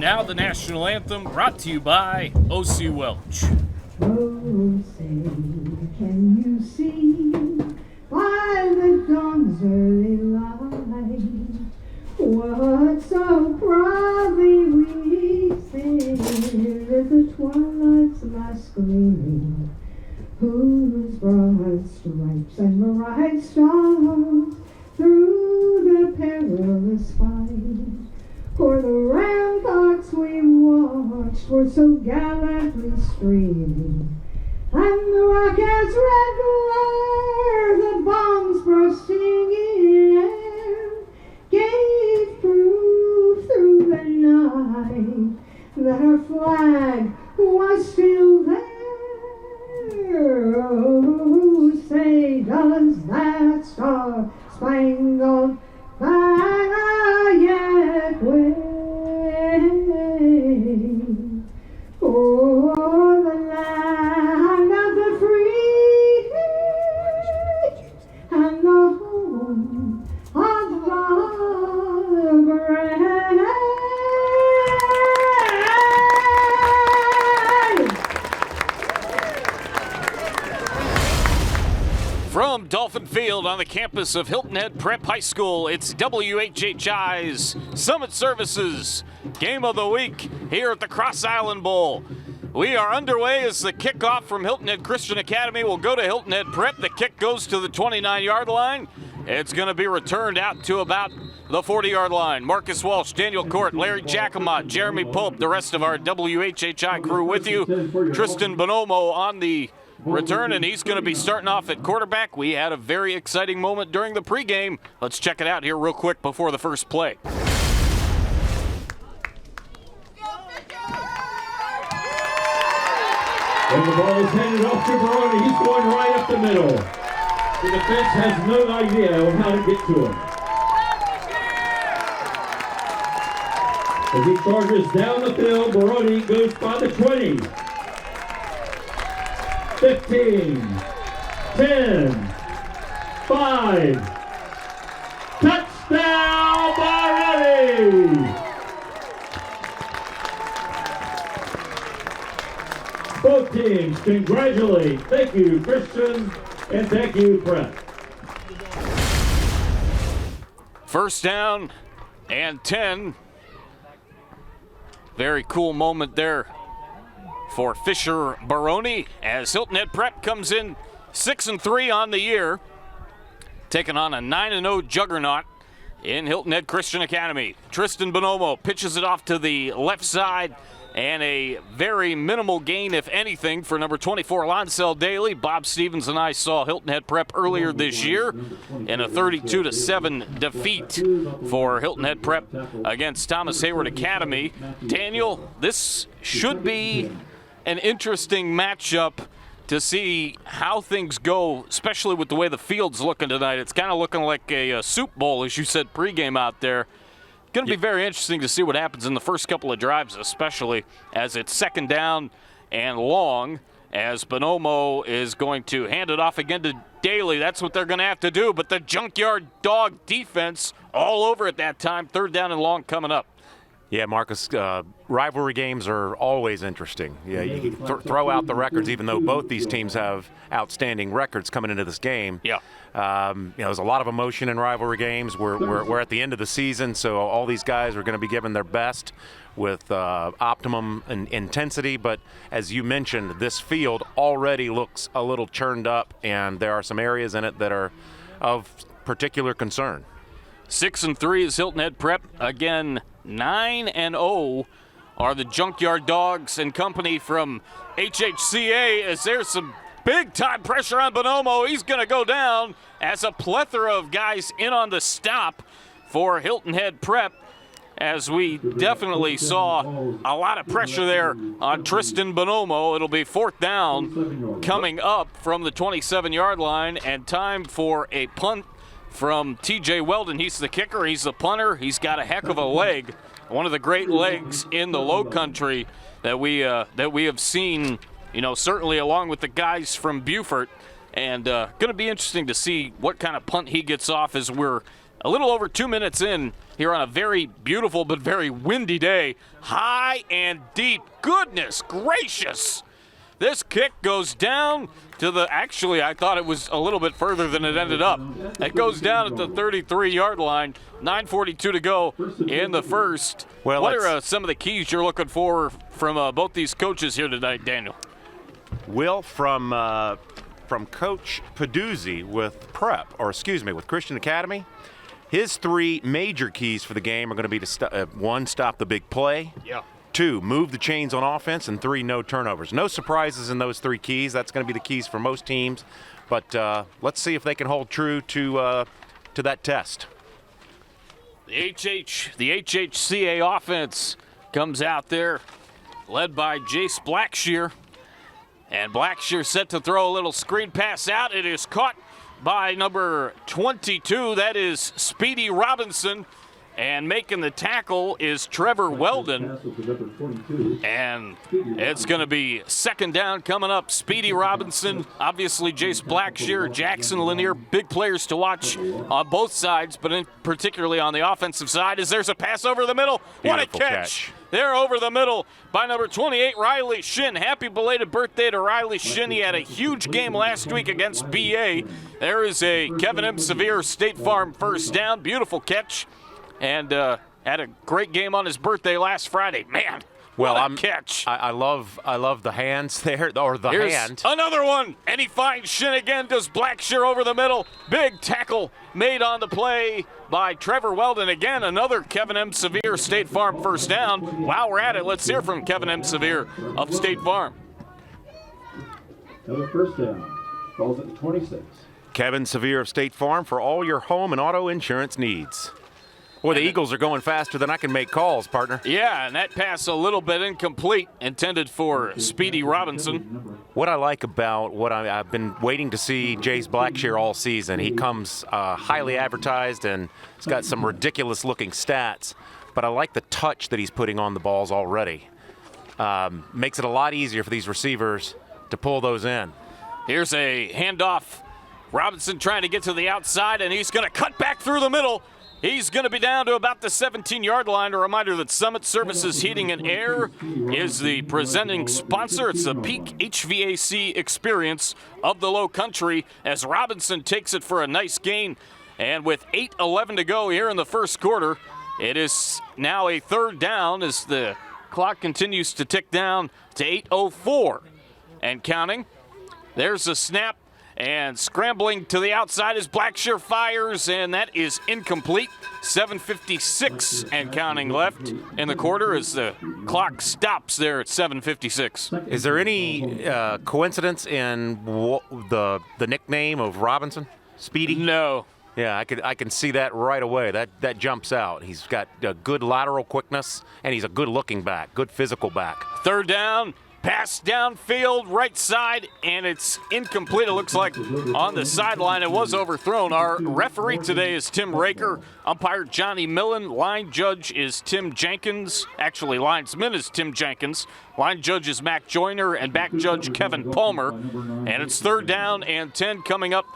now the national anthem brought to you by O.C. Welch. Oh, say, can you see by the dawn's early light what so proudly we sing as the twilight's last gleaming, whose broad stripes and bright stars through the perilous fight o'er the ramparts we watched were so gallantly streaming, and the rocket's red glare, the bombs bursting in air, gave proof through the night that our flag was still there. Oh, say, does that star-spangled banner yet wave o'er the land of the free and the home of the brave? From Dolphin Field on the campus of Hilton Head Prep High School, it's WHHI's Summit Services Game of the Week here at the Cross Island Bowl. We are underway as the kickoff from Hilton Head Christian Academy will go to Hilton Head Prep. The kick goes to the 29-yard line. It's going to be returned out to about the 40-yard line. Marcus Walsh, Daniel Cort, Larry Giacomot, Jeremy Pope, the rest of our WHHI crew with you. Tristan Bonomo on the return, and he's going to be starting off at quarterback. We had a very exciting moment during the pregame. Let's check it out here real quick before the first play. And the ball is handed off to Baroni. He's going right up the middle. The defense has no idea on how to get to him. As he charges down the field, Baroni goes by the 20. 15, 10, 5, touchdown Baroni! Both teams congratulate. Thank you, Christian, and thank you, Prep. First down and 10. Very cool moment there for Fisher Baroni as Hilton Head Prep comes in 6-3 on the year, taking on a 9-0 juggernaut in Hilton Head Christian Academy. Tristan Bonomo pitches it off to the left side, and a very minimal gain, if anything, for number 24, Lonsell Daly. Bob Stevens and I saw Hilton Head Prep earlier this year in a 32-7 defeat for Hilton Head Prep against Thomas Hayward Academy. Daniel, this should be an interesting matchup to see how things go, especially with the way the field's looking tonight. It's kind of looking like a Soup Bowl, as you said pregame out there. Going to be very interesting to see what happens in the first couple of drives, especially as it's second down and long, as Bonomo is going to hand it off again to Daly. That's what they're going to have to do, but the Junkyard Dog defense all over at that time. Third down and long coming up. Yeah, Marcus, rivalry games are always interesting. Yeah, you can throw out the records, even though both these teams have outstanding records coming into this game. Yeah. There's a lot of emotion in rivalry games. We're at the end of the season, so all these guys are going to be giving their best with optimum intensity. But as you mentioned, this field already looks a little churned up, and there are some areas in it that are of particular concern. 6-3 is Hilton Head Prep. Again, 9-0 are the Junkyard Dogs and company from HHCA, as there's some big-time pressure on Bonomo. He's going to go down as a plethora of guys in on the stop for Hilton Head Prep, as we definitely saw a lot of pressure there on Tristan Bonomo. It'll be fourth down coming up from the 27-yard line, and time for a punt from TJ Weldon. He's the kicker, he's the punter, he's got a heck of a leg. One of the great legs in the Lowcountry that we have seen, certainly along with the guys from Beaufort. And going to be interesting to see what kind of punt he gets off as we're a little over 2 minutes in here on a very beautiful but very windy day. High and deep. Goodness gracious. This kick goes down to the, actually I thought it was a little bit further than it ended up. It goes down at the 33-yard line, 9:42 to go in the first. Well, what are some of the keys you're looking for from both these coaches here tonight, Daniel? Will, from Coach Peduzzi with with Christian Academy, his 3 major keys for the game are going to be to one, stop the big play. Yeah. 2, move the chains on offense, and 3, no turnovers. No surprises in those 3 keys. That's going to be the keys for most teams. But let's see if they can hold true to that test. The HHCA offense comes out there, led by Jace Blackshear. And Blackshear set to throw a little screen pass out. It is caught by number 22. That is Speedy Robinson. And making the tackle is Trevor Weldon. And it's going to be second down coming up. Speedy Robinson, obviously Jace Blackshear, Jackson Lanier, big players to watch on both sides, but particularly on the offensive side, as there's a pass over the middle. What a catch. There over the middle by number 28, Riley Shin. Happy belated birthday to Riley Shin. He had a huge game last week against BA. There is a Kevin M. Severe State Farm first down. Beautiful catch. And had a great game on his birthday last Friday. Man, what a catch. I love the hands there, or the Here's hand. Another one, and he finds Shin again, does Blackshear over the middle. Big tackle made on the play by Trevor Weldon. Again, another Kevin M. Severe State Farm first down. While we're at it, let's hear from Kevin M. Severe of State Farm. Another first down. Calls it 26. Kevin Severe of State Farm for all your home and auto insurance needs. Boy, the Eagles are going faster than I can make calls, partner. Yeah, and that pass a little bit incomplete, intended for Speedy Robinson. What I like about what I've been waiting to see Jace Blackshear all season, he comes highly advertised and he's got some ridiculous-looking stats, but I like the touch that he's putting on the balls already. Makes it a lot easier for these receivers to pull those in. Here's a handoff. Robinson trying to get to the outside, and he's going to cut back through the middle. He's going to be down to about the 17-yard line. A reminder that Summit Services Heating and Air is the presenting sponsor. It's the peak HVAC experience of the Lowcountry as Robinson takes it for a nice gain. And with 8:11 to go here in the first quarter, it is now a third down as the clock continues to tick down to 8:04 and counting. There's a snap. And scrambling to the outside as Blackshear fires, and that is incomplete. 7:56 and counting left in the quarter as the clock stops there at 7:56. Is there any coincidence in the nickname of Robinson? Speedy? No. Yeah, I can see that right away. That jumps out. He's got a good lateral quickness, and he's a good-looking back, good physical back. Third down. Pass downfield, right side, and it's incomplete. It looks like on the sideline it was overthrown. Our referee today is Tim Raker. Umpire Johnny Millen. Line judge is Tim Jenkins. Actually, linesman is Tim Jenkins. Line judge is Mac Joyner, and back judge Kevin Palmer. And it's third down and 10 coming up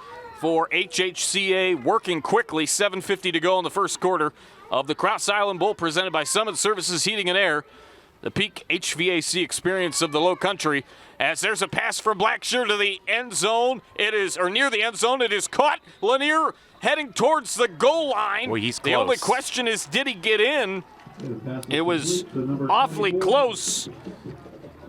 for HHCA, working quickly. 7:50 to go in the first quarter of the Cross Island Bowl presented by Summit Services Heating and Air. The peak HVAC experience of the Lowcountry, as there's a pass from Blackshear to the end zone. It is, or near the end zone, it is caught. Lanier heading towards the goal line. Well, he's close. The only question is, did he get in? It was awfully close.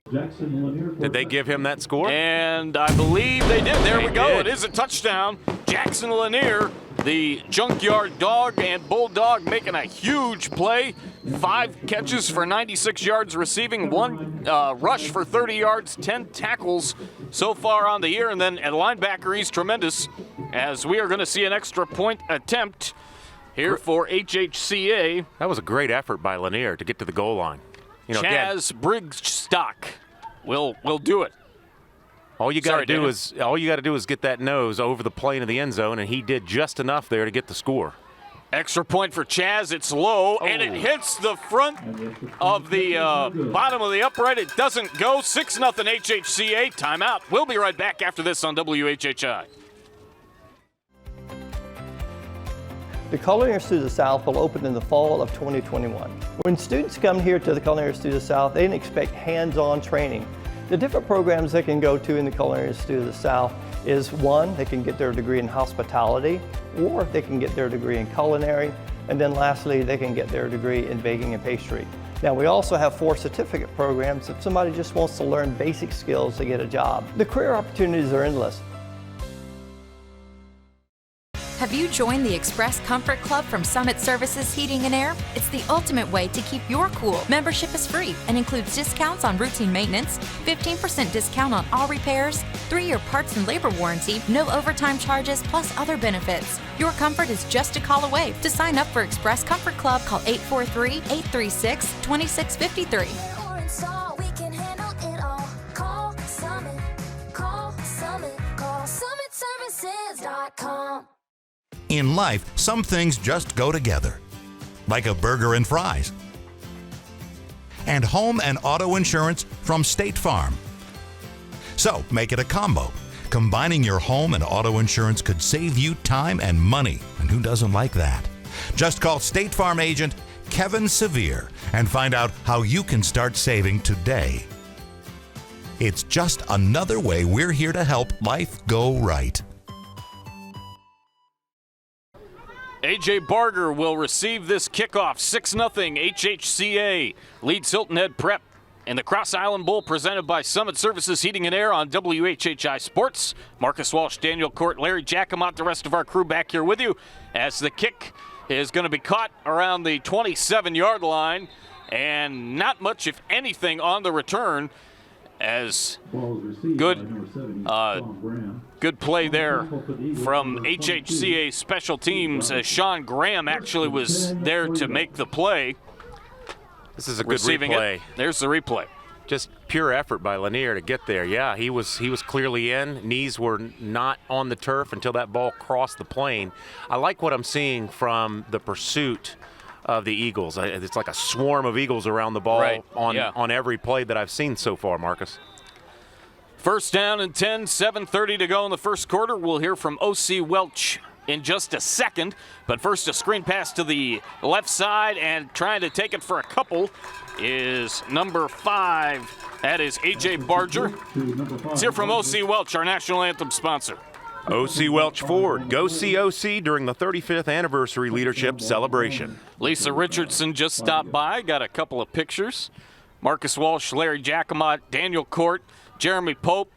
Did they give him that score? And I believe they did. There we go. It is a touchdown. Jackson Lanier, the junkyard dog and bulldog, making a huge play. 5 catches for 96 yards receiving, 1 rush for 30 yards, 10 tackles so far on the year. And then at linebacker, he's tremendous, as we are going to see an extra point attempt here for HHCA. That was a great effort by Lanier to get to the goal line. You know, Chaz Brigstock will do it. All you got to do is get that nose over the plane of the end zone, and he did just enough there to get the score. Extra point for Chaz. It's low, and it hits the front of the bottom of the upright. It doesn't go. 6-0 HHCA. Timeout. We'll be right back after this on WHHI. The Culinary Institute of the South will open in the fall of 2021. When students come here to the Culinary Institute of the South, they can expect hands-on training. The different programs they can go to in the Culinary Institute of the South is one, they can get their degree in hospitality, or they can get their degree in culinary, and then lastly, they can get their degree in baking and pastry. Now, we also have 4 certificate programs if somebody just wants to learn basic skills to get a job. The career opportunities are endless. Have you joined the Express Comfort Club from Summit Services Heating and Air? It's the ultimate way to keep your cool. Membership is free and includes discounts on routine maintenance, 15% discount on all repairs, 3-year parts and labor warranty, no overtime charges, plus other benefits. Your comfort is just a call away. To sign up for Express Comfort Club, call 843-836-2653. In life, some things just go together, like a burger and fries. And home and auto insurance from State Farm. So make it a combo. Combining your home and auto insurance could save you time and money, and who doesn't like that? Just call State Farm agent Kevin Sevier and find out how you can start saving today. It's just another way we're here to help life go right. A.J. Barger will receive this kickoff. 6-0 HHCA leads Hilton Head Prep in the Cross Island Bowl presented by Summit Services Heating and Air on WHHI Sports. Marcus Walsh, Daniel Cort, Larry Jackamont, the rest of our crew back here with you as the kick is going to be caught around the 27-yard line, and not much, if anything, on the return, as good play there from HHCA Special Teams, as Sean Graham actually was there to make the play. This is a good replay. There's the replay. Just pure effort by Lanier to get there. Yeah, he was clearly in. Knees were not on the turf until that ball crossed the plane. I like what I'm seeing from the pursuit of the Eagles. It's like a swarm of Eagles around the ball on every play that I've seen so far, Marcus. First down and 10, 7:30 to go in the first quarter. We'll hear from O.C. Welch in just a second. But first, a screen pass to the left side, and trying to take it for a couple is number 5. That is A.J. Barger. Let's hear from O.C. Welch, our national anthem sponsor. O.C. Welch Ford. Go see O.C. during the 35th anniversary leadership celebration. Lisa Richardson just stopped by, got a couple of pictures. Marcus Walsh, Larry Jackamont, Daniel Cort, Jeremy Pope,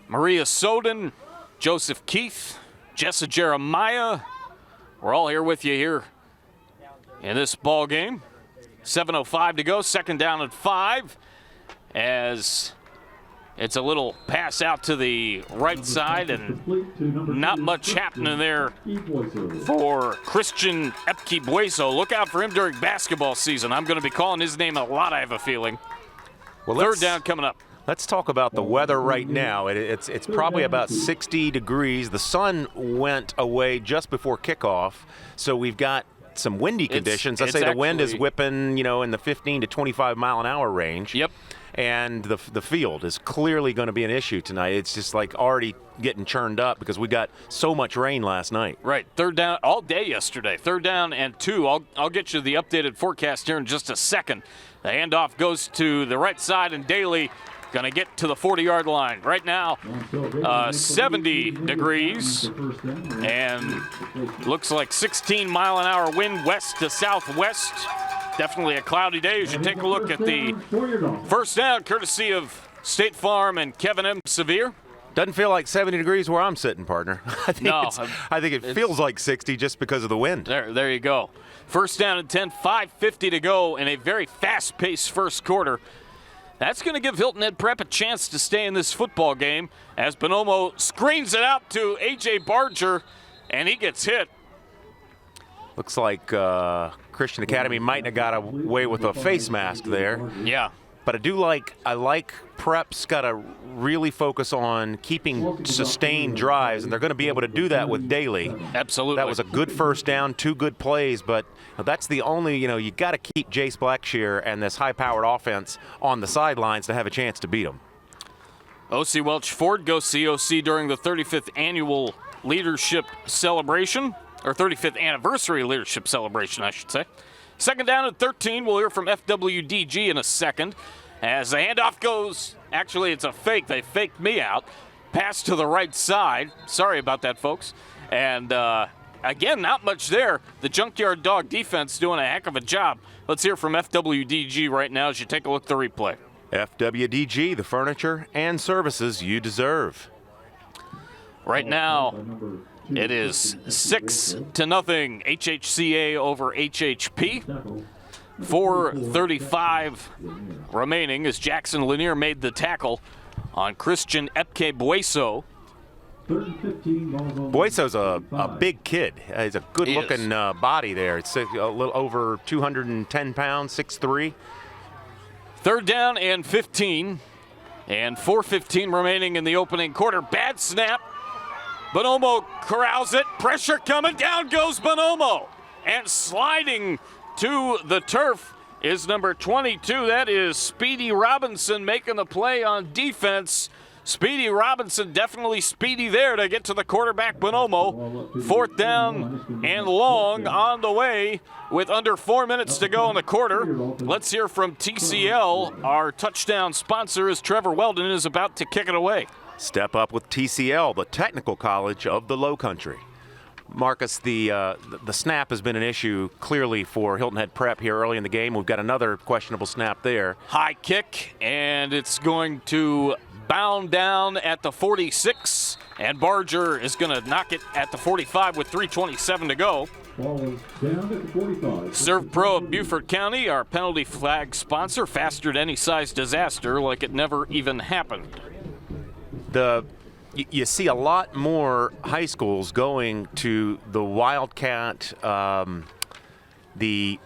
Maria Soden, Joseph Keith, Jessa Jeremiah. We're all here with you here in this ball game. 7:05 to go, second down and 5, as it's a little pass out to the right side, and not much happening there for Christian Epke-Bueso. Look out for him during basketball season. I'm going to be calling his name a lot, I have a feeling. Well, third down coming up. Let's talk about the weather right now. It's probably about 60 degrees. The sun went away just before kickoff, so we've got some windy conditions. I say the wind is whipping, in the 15 to 25 mile an hour range. Yep. And the field is clearly going to be an issue tonight. It's just like already getting churned up because we got so much rain last night. Right. Third down all day yesterday. Third down and 2. I'll get you the updated forecast here in just a second. The handoff goes to the right side, and Daly going to get to the 40-yard line. Right now, 70 degrees, and looks like 16-mile-an-hour wind west to southwest. Definitely a cloudy day as you take a look at the first down, courtesy of State Farm and Kevin M. Sevier. Doesn't feel like 70 degrees where I'm sitting, partner. I think it feels like 60 just because of the wind. There you go. First down and 10, 5:50 to go in a very fast-paced first quarter. That's going to give Hilton Head Prep a chance to stay in this football game as Bonomo screens it out to A.J. Barger, and he gets hit. Looks like Christian Academy might have got away with a face mask there. Yeah. But I like Prep's got to really focus on keeping sustained drives, and they're going to be able to do that with Daly. Absolutely. That was a good first down, 2 good plays, but that's the only, you got to keep Jace Blackshear and this high-powered offense on the sidelines to have a chance to beat them. O.C. Welch Ford goes COC during the 35th annual leadership celebration. or 35th anniversary leadership celebration, I should say. Second down and 13. We'll hear from FWDG in a second. As the handoff goes, actually it's a fake. They faked me out. Pass to the right side. Sorry about that, folks. And again, not much there. The Junkyard Dog defense doing a heck of a job. Let's hear from FWDG right now as you take a look at the replay. FWDG, the furniture and services you deserve. Right now, it is 6-0 HHCA over HHP. 4:35 remaining as Jackson Lanier made the tackle on Christian Epke Bueso. Bueso's a big kid. He's a good-looking body there. It's a little over 210 pounds, 6'3". Third down and 15, and 4:15 remaining in the opening quarter. Bad snap. Bonomo corrals it. Pressure coming. Down goes Bonomo. And sliding to the turf is number 22. That is Speedy Robinson making the play on defense. Speedy Robinson definitely speedy there to get to the quarterback, Bonomo. Fourth down and long on the way with under 4 minutes to go in the quarter. Let's hear from TCL. Our touchdown sponsor is Trevor Weldon is about to kick it away. Step up with TCL, the technical college of the Lowcountry. Marcus, the snap has been an issue clearly for Hilton Head Prep here early in the game. We've got another questionable snap there. High kick, and it's going to bound down at the 46, and Barger is going to knock it at the 45 with 3:27 to go. Serve Pro of Beaufort County, our penalty flag sponsor, faster than any size disaster like it never even happened. You see a lot more high schools going to the Wildcat, the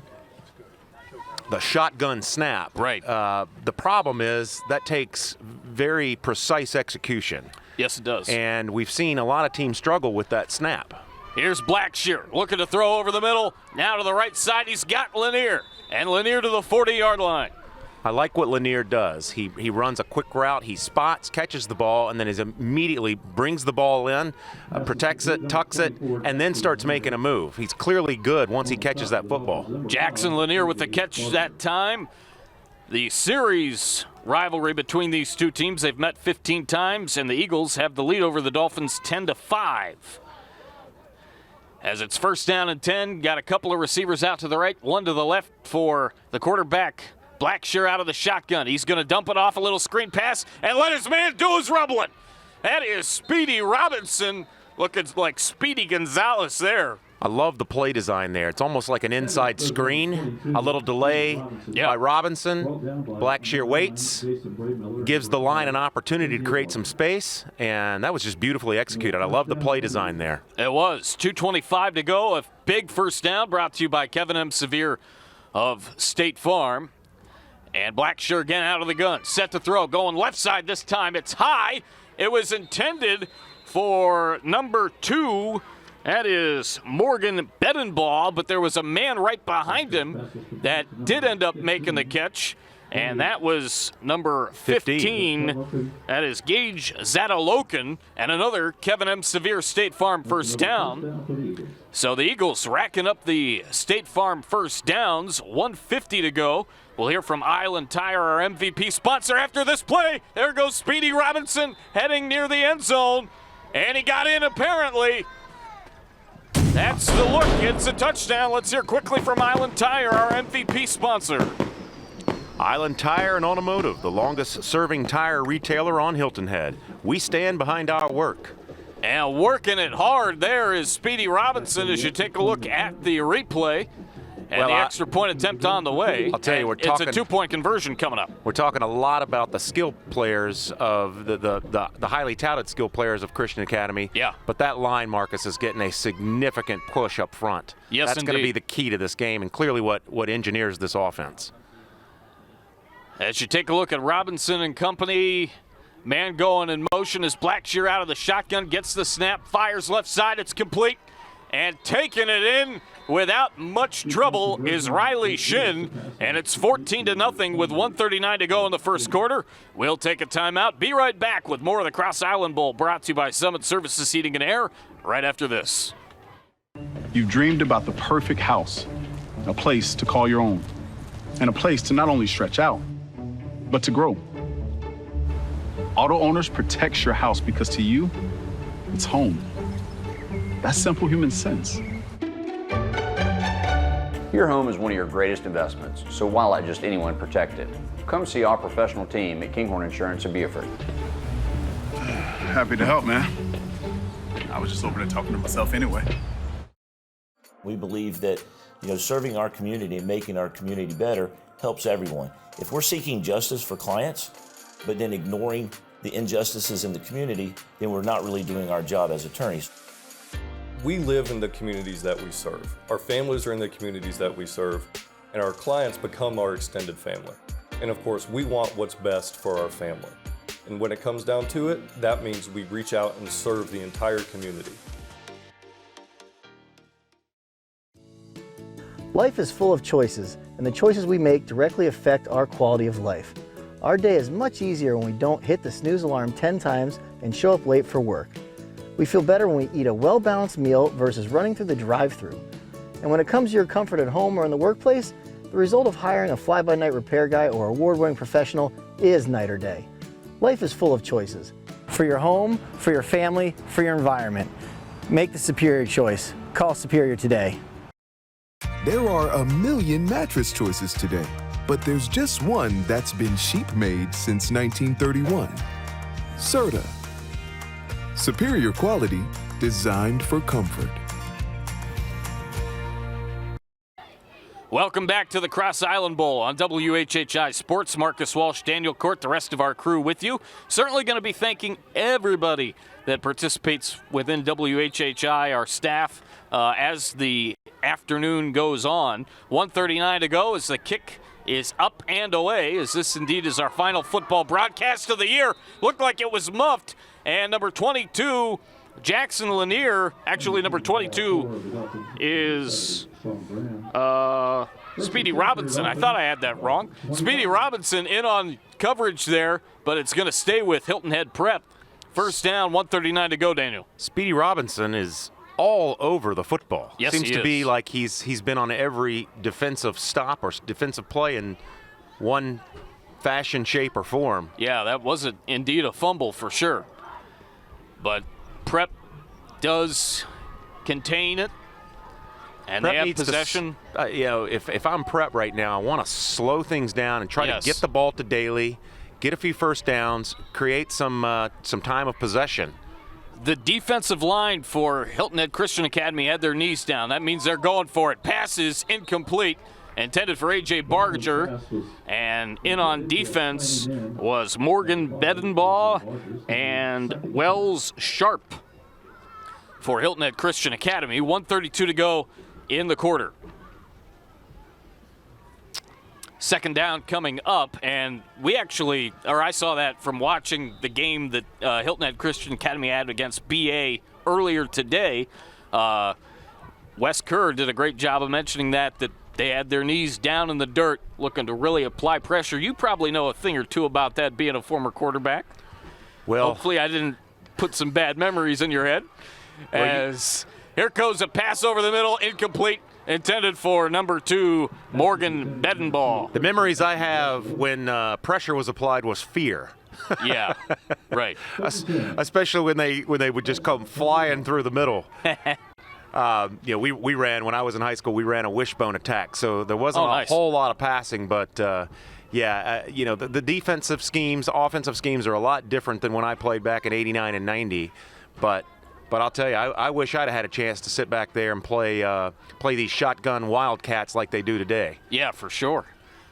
shotgun snap. Right. The problem is that takes very precise execution. Yes, it does. And we've seen a lot of teams struggle with that snap. Here's Blackshear looking to throw over the middle. Now to the right side, he's got Lanier. And Lanier to the 40-yard line. I like what Lanier does. He runs a quick route, he spots, catches the ball, and then immediately brings the ball in, protects it, tucks it, and then starts making a move. He's clearly good once he catches that football. Jackson Lanier with the catch that time. The series rivalry between these two teams, they've met 15 times, and the Eagles have the lead over the Dolphins 10-5. As it's first down and 10, got a couple of receivers out to the right, one to the left for the quarterback. Blackshear out of the shotgun. He's going to dump it off, a little screen pass, and let his man do his rumbling. That is Speedy Robinson, looking like Speedy Gonzalez there. I love the play design there. It's almost like an inside screen, a little delay by Robinson. Blackshear waits, gives the line an opportunity to create some space, and that was just beautifully executed. I love the play design there. It was. 2:25 to go. A big first down brought to you by Kevin M. Sevier of State Farm. And Blackshear again out of the gun. Set to throw. Going left side this time. It's high. It was intended for number 2. That is Morgan Bedenbaugh, but there was a man right behind him that did end up making the catch. And that was number 15. That is Gage Zadalokin, and another Kevin M. Sevier State Farm first down. So the Eagles racking up the State Farm first downs. 1:50 to go. We'll hear from Island Tire, our MVP sponsor, after this play. There goes Speedy Robinson heading near the end zone. And he got in apparently. That's the look. It's a touchdown. Let's hear quickly from Island Tire, our MVP sponsor. Island Tire and Automotive, the longest-serving tire retailer on Hilton Head. We stand behind our work. And working it hard there is Speedy Robinson as you take a look at the replay. And the extra point attempt on the way. I'll tell you, it's a 2-point conversion coming up. We're talking a lot about the skill players of the highly touted skill players of Christian Academy. Yeah. But that line, Marcus, is getting a significant push up front. Yes, That's going to be the key to this game and clearly what engineers this offense. As you take a look at Robinson and company, man going in motion as Blackshear out of the shotgun, gets the snap, fires left side, it's complete. And taking it in without much trouble is Riley Shin, and it's 14-0 with 1:39 to go in the first quarter. We'll take a timeout. Be right back with more of the Cross Island Bowl brought to you by Summit Services Heating and Air right after this. You've dreamed about the perfect house, a place to call your own, and a place to not only stretch out, but to grow. Auto Owners protects your house because to you, it's home. That's simple human sense. Your home is one of your greatest investments, so why let just anyone protect it? Come see our professional team at Kinghorn Insurance in Beaufort. Happy to help, man. I was just over there talking to myself anyway. We believe that, serving our community and making our community better helps everyone. If we're seeking justice for clients, but then ignoring the injustices in the community, then we're not really doing our job as attorneys. We live in the communities that we serve. Our families are in the communities that we serve, and our clients become our extended family. And of course, we want what's best for our family. And when it comes down to it, that means we reach out and serve the entire community. Life is full of choices, and the choices we make directly affect our quality of life. Our day is much easier when we don't hit the snooze alarm 10 times and show up late for work. We feel better when we eat a well-balanced meal versus running through the drive-thru. And when it comes to your comfort at home or in the workplace, the result of hiring a fly-by-night repair guy or award-winning professional is night or day. Life is full of choices. For your home, for your family, for your environment. Make the superior choice. Call Superior today. There are a million mattress choices today, but there's just one that's been sheep-made since 1931. Serta. Superior quality, designed for comfort. Welcome back to the Cross Island Bowl on WHHI Sports. Marcus Walsh, Daniel Cort, the rest of our crew with you. Certainly going to be thanking everybody that participates within WHHI, our staff, as the afternoon goes on. 1:39 to go as the kick is up and away, as this indeed is our final football broadcast of the year. Looked like it was muffed, and number 22, Jackson Lanier, actually number 22 is Speedy Robinson. I thought I had that wrong. Speedy Robinson in on coverage there, but it's going to stay with Hilton Head Prep. First down, 1:39 to go, Daniel. Speedy Robinson is all over the football. Yes, Seems he to is. be like he's been on every defensive stop or defensive play in one fashion, shape, or form. Yeah, that was indeed a fumble for sure. But Prep does contain it, and Prep they have needs possession. If I'm Prep right now, I want to slow things down and try to get the ball to Daly, get a few first downs, create some time of possession. The defensive line for Hilton Head Christian Academy had their knees down. That means they're going for it. Pass is incomplete. Intended for A.J. Barger. And in on defense was Morgan Bedenbaugh and Wells Sharp for Hilton Head Christian Academy. 1:32 to go in the quarter. Second down coming up, and I saw that from watching the game that Hilton Head Christian Academy had against BA earlier today. Wes Kerr did a great job of mentioning that they had their knees down in the dirt, looking to really apply pressure. You probably know a thing or two about that, being a former quarterback. Well, hopefully I didn't put some bad memories in your head. Here goes a pass over the middle, incomplete. Intended for number 2, Morgan Bedenbaugh. The memories I have when pressure was applied was fear. Yeah, right. Especially when they would just come flying through the middle. We ran, when I was in high school, we ran a wishbone attack, so there wasn't a whole lot of passing, but the defensive schemes, offensive schemes are a lot different than when I played back in '89 and '90, but I'll tell you, I wish I'd have had a chance to sit back there and play these shotgun wildcats like they do today. Yeah, for sure.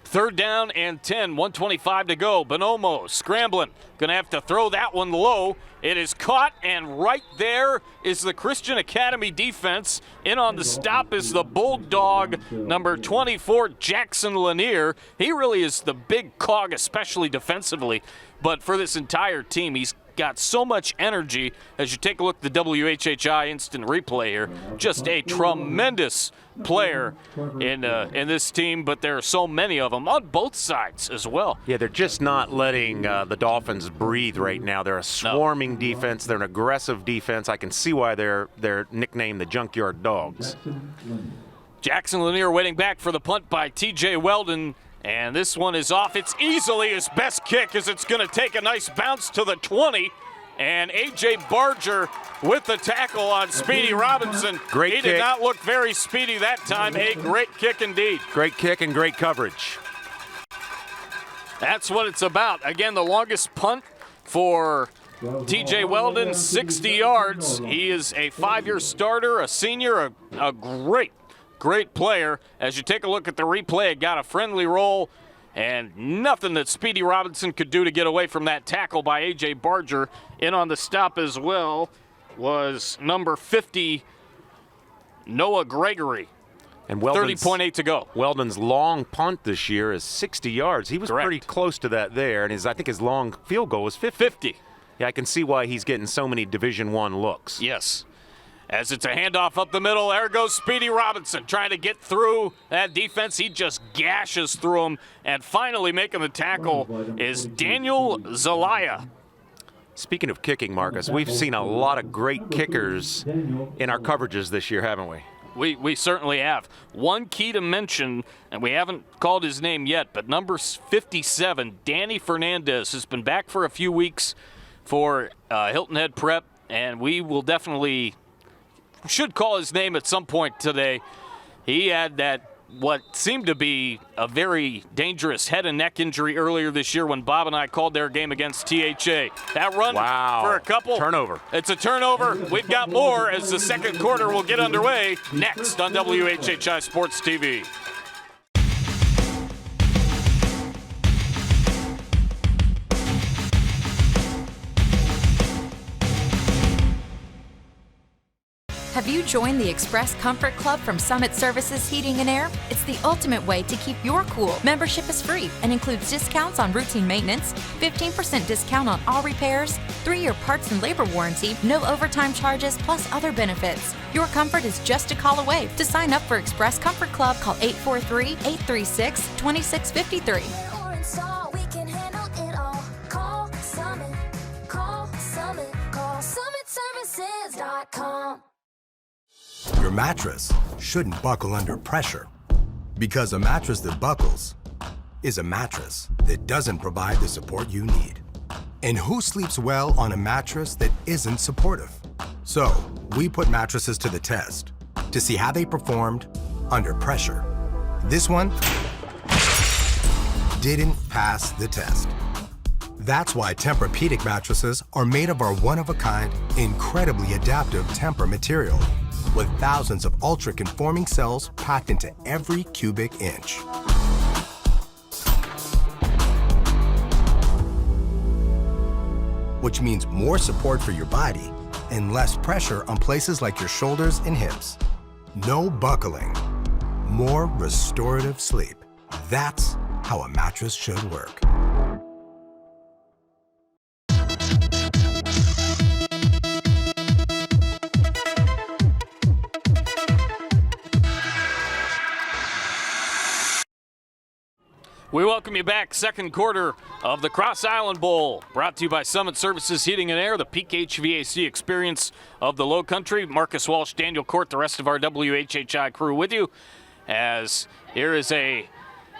Third down and 10, 1:25 to go. Bonomo scrambling. Going to have to throw that one low. It is caught, and right there is the Christian Academy defense. In on the stop is the Bulldog, number 24, Jackson Lanier. He really is the big cog, especially defensively. But for this entire team, he's got so much energy as you take a look at the WHHI instant replay here. Just a tremendous player in this team, but there are so many of them on both sides as well. Yeah, they're just not letting the Dolphins breathe right now. They're a swarming defense. They're an aggressive defense. I can see why they're nicknamed the Junkyard Dogs. Jackson Lanier waiting back for the punt by TJ Weldon, and this one is off. It's easily his best kick as it's going to take a nice bounce to the 20, and A.J. Barger with the tackle on Speedy Robinson. Great kick. He did not look very speedy that time. A great kick indeed. Great kick and great coverage. That's what it's about. Again, the longest punt for TJ Weldon, 60 yards. He is a 5-year starter, a senior, a great player. As you take a look at the replay, it got a friendly roll, and nothing that Speedy Robinson could do to get away from that tackle by A.J. Barger. In on the stop as well was number 50, Noah Gregory. And 30.8 to go. Weldon's long punt this year is 60 yards. He was pretty close to that there, and I think his long field goal was 50. Yeah, I can see why he's getting so many Division I looks. Yes. As it's a handoff up the middle, there goes Speedy Robinson trying to get through that defense. He just gashes through him, and finally making the tackle is Daniel Zelaya. Speaking of kicking, Marcus, we've seen a lot of great kickers in our coverages this year, haven't we? We certainly have. One key to mention, and we haven't called his name yet, but number 57, Danny Fernandez, has been back for a few weeks for Hilton Head Prep, and we will should call his name at some point today. He had what seemed to be a very dangerous head and neck injury earlier this year when Bob and I called their game against THA. That run for a couple. Turnover. It's a turnover. We've got more as the second quarter will get underway next on WHHI Sports TV. Have you joined the Express Comfort Club from Summit Services Heating and Air? It's the ultimate way to keep your cool. Membership is free and includes discounts on routine maintenance, 15% discount on all repairs, 3-year parts and labor warranty, no overtime charges, plus other benefits. Your comfort is just a call away. To sign up for Express Comfort Club, call 843-836-2653. Your mattress shouldn't buckle under pressure, because a mattress that buckles is a mattress that doesn't provide the support you need. And who sleeps well on a mattress that isn't supportive? So we put mattresses to the test to see how they performed under pressure. This one didn't pass the test. That's why Tempur-Pedic mattresses are made of our one-of-a-kind, incredibly adaptive Tempur material, with thousands of ultra-conforming cells packed into every cubic inch. Which means more support for your body and less pressure on places like your shoulders and hips. No buckling, more restorative sleep. That's how a mattress should work. We welcome you back. Second quarter of the Cross Island Bowl, brought to you by Summit Services Heating and Air, the peak HVAC experience of the Lowcountry. Marcus Walsh, Daniel Cort, the rest of our WHHI crew with you. As here is a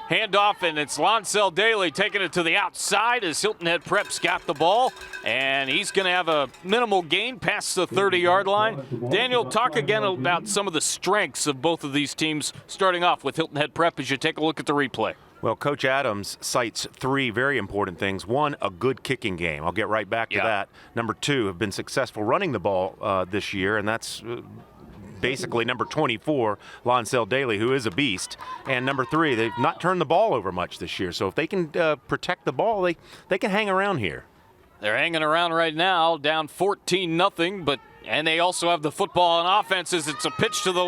handoff, and it's Lonsell Daly taking it to the outside as Hilton Head Prep's got the ball, and he's going to have a minimal gain past the 30-yard line. Daniel, talk again about some of the strengths of both of these teams, starting off with Hilton Head Prep as you take a look at the replay. Well, Coach Adams cites 3 very important things. 1, a good kicking game. I'll get right back to that. Number 2, have been successful running the ball this year, and that's basically number 24, Lonsell Daly, who is a beast. And number 3, they've not turned the ball over much this year. So if they can protect the ball, they can hang around here. They're hanging around right now, down 14-0, and they also have the football on offense as it's a pitch to the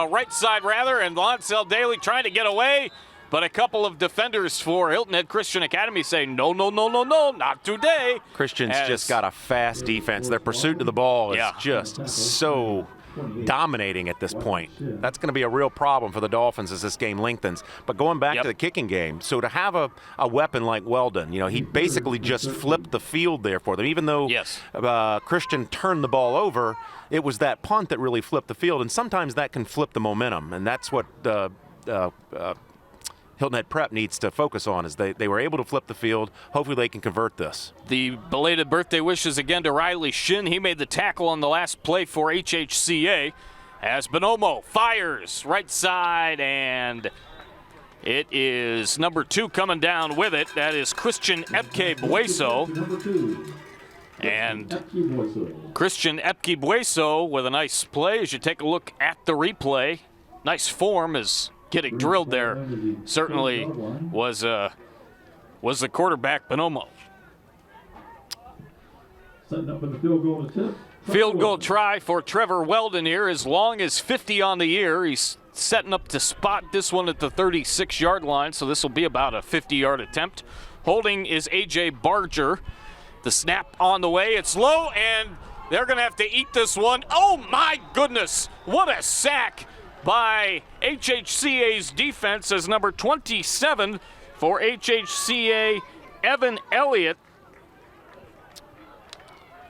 right side, and Lonsell Daly trying to get away. but a couple of defenders for Hilton Head Christian Academy say, no, no, no, no, no, not today. Christian's just got a fast defense. Their pursuit to the ball is just so dominating at this point. That's going to be a real problem for the Dolphins as this game lengthens. But going back to the kicking game, so to have a weapon like Weldon, he basically just flipped the field there for them. Even though Christian turned the ball over, it was that punt that really flipped the field, and sometimes that can flip the momentum, and that's what Hilton Head Prep needs to focus on, is they were able to flip the field. Hopefully they can convert this. The Belated birthday wishes again to Riley Shin. He made the tackle on the last play for HHCA as Bonomo fires right side, and it is number 2 coming down with it. That is Christian Epke-Bueso. And Christian Epke-Bueso with a nice play as you take a look at the replay. Nice form as getting drilled there certainly was the quarterback, Bonomo. Setting up for the field goal attempt. Field goal try for Trevor Weldon here, as long as 50 on the year. He's setting up to spot this one at the 36-yard line, so this will be about a 50-yard attempt. Holding is A.J. Barger. The snap on the way. It's low, and they're going to have to eat this one. Oh, my goodness. What a sack by HHCA's defense as number 27 for HHCA, Evan Elliott.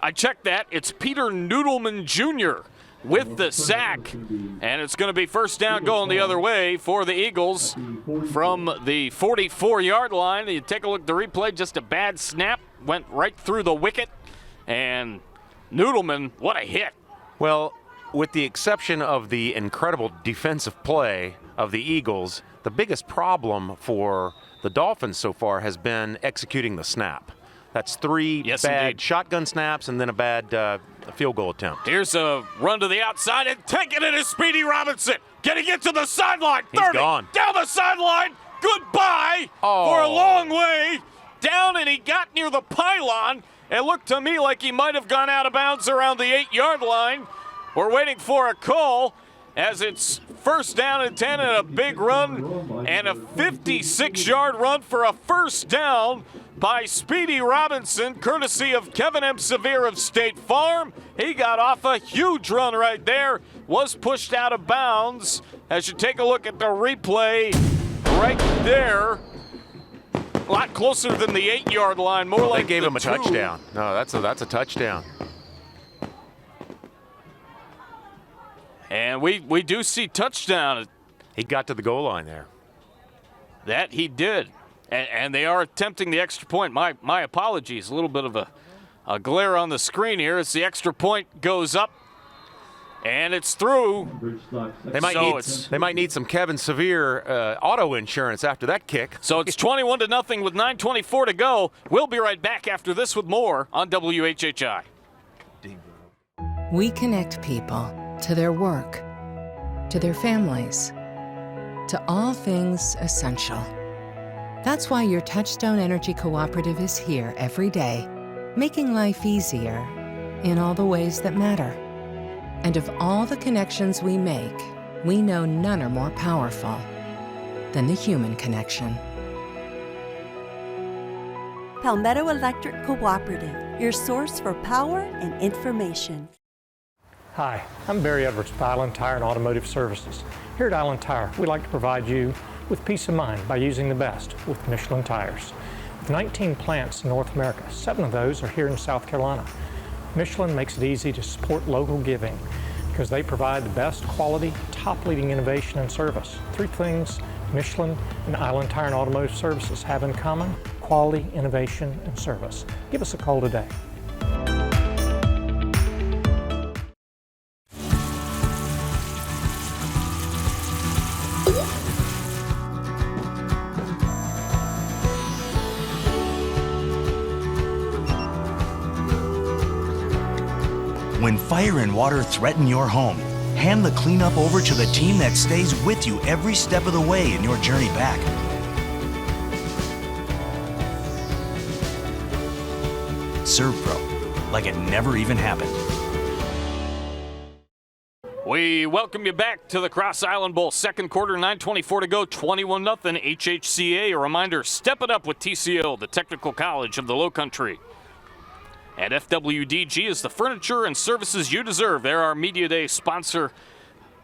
I checked that. It's Peter Noodleman Jr. with the sack, and it's going to be first down going the other way for the Eagles from the 44-yard line. You take a look at the replay, just a bad snap, went right through the wicket, and Noodleman, what a hit. Well, with the exception of the incredible defensive play of the Eagles, the biggest problem for the Dolphins so far has been executing the snap. That's 3 bad shotgun snaps and then a bad field goal attempt. Here's a run to the outside, and taking it is Speedy Robinson. Getting it to the sideline. 30, he's gone. Down the sideline. Goodbye for a long way. Down, and he got near the pylon. It looked to me like he might have gone out of bounds around the 8-yard line. We're waiting for a call as it's first down and 10 and a big run and a 56-yard run for a first down by Speedy Robinson, courtesy of Kevin M. Severe of State Farm. He got off a huge run right there, was pushed out of bounds. As you take a look at the replay right there, a lot closer than the 8-yard line, more like they gave him a 2. touchdown. No, that's a touchdown. And we do see touchdown. He got to the goal line there. That he did. And they are attempting the extra point. My apologies. A little bit of a glare on the screen here as the extra point goes up. And it's through. They might need some Kevin Severe auto insurance after that kick. So it's 21-0 with 9:24 to go. We'll be right back after this with more on WHHI. We connect people to their work, to their families, to all things essential. That's why your Touchstone Energy Cooperative is here every day, making life easier in all the ways that matter. And of all the connections we make, we know none are more powerful than the human connection. Palmetto Electric Cooperative, your source for power and information. Hi, I'm Barry Edwards with Island Tire and Automotive Services. Here at Island Tire, we like to provide you with peace of mind by using the best with Michelin tires. With 19 plants in North America, 7 of those are here in South Carolina. Michelin makes it easy to support local giving because they provide the best quality, top-leading innovation and service. 3 things Michelin and Island Tire and Automotive Services have in common: quality, innovation, and service. Give us a call today. When fire and water threaten your home, hand the cleanup over to the team that stays with you every step of the way in your journey back. ServPro, like it never even happened. We welcome you back to the Cross Island Bowl. Second quarter, 9:24 to go, 21-0 HHCA. A reminder, step it up with TCO, the Technical College of the Lowcountry. And FWDG is the furniture and services you deserve. They're our Media Day sponsor.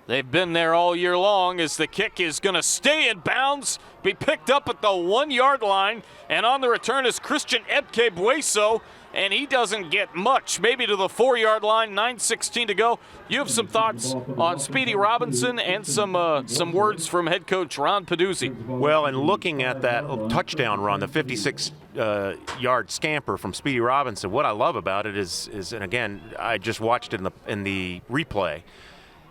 They've been there all year long as the kick is going to stay in bounds, be picked up at the 1-yard line, and on the return is Christian Ebke Bueso, and he doesn't get much, maybe to the 4-yard line, 9:16 to go. You have some thoughts on Speedy Robinson and some words from head coach Ron Peduzzi. Well, and looking at that touchdown run, the 56-yard scamper from Speedy Robinson, what I love about it is, and again, I just watched it in the replay,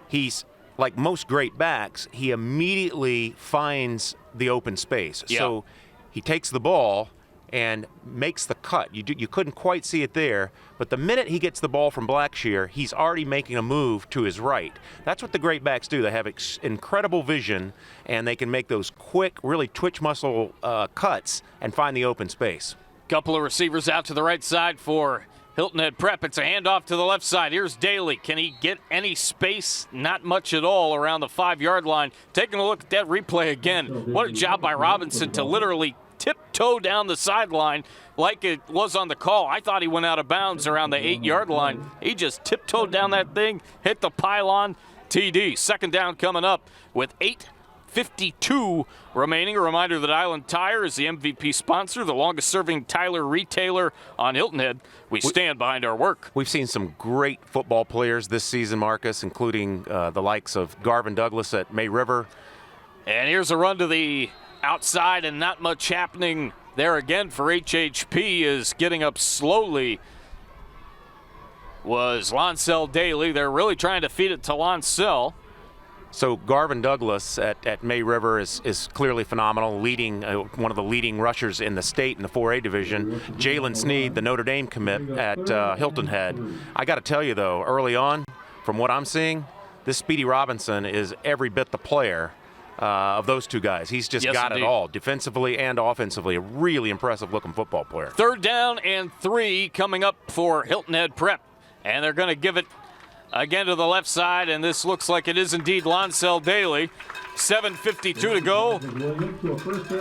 he's like most great backs, he immediately finds the open space. Yeah. So he takes the ball and makes the cut. You couldn't quite see it there, but the minute he gets the ball from Blackshear, he's already making a move to his right. That's what the great backs do. They have incredible vision, and they can make those quick, really twitch muscle cuts and find the open space. Couple of receivers out to the right side for Hilton Head Prep. It's a handoff to the left side. Here's Daly. Can he get any space? Not much at all around the 5-yard line. Taking a look at that replay again. What a job by Robinson to literally tiptoe down the sideline like it was on the call. I thought he went out of bounds around the 8-yard line. He just tiptoed down that thing, hit the pylon, TD. Second down coming up with 8:52 remaining. A reminder that Island Tire is the MVP sponsor, the longest-serving Tyler retailer on Hilton Head. We stand behind our work. We've seen some great football players this season, Marcus, including the likes of Garvin Douglas at May River. And here's a run to the outside, and not much happening there again for HHP. Is getting up slowly was Lonsell Daly. They're really trying to feed it to Lonsell. So Garvin Douglas at May River is clearly phenomenal, leading one of the leading rushers in the state in the 4A division. Jalen Sneed, the Notre Dame commit at Hilton Head. I got to tell you, though, early on, from what I'm seeing, this Speedy Robinson is every bit the player of those two guys. He's just got it all, defensively and offensively. A really impressive-looking football player. Third down and 3 coming up for Hilton Head Prep. And they're going to give it again to the left side, and this looks like it is indeed Lonsell Daly. 7:52 to go.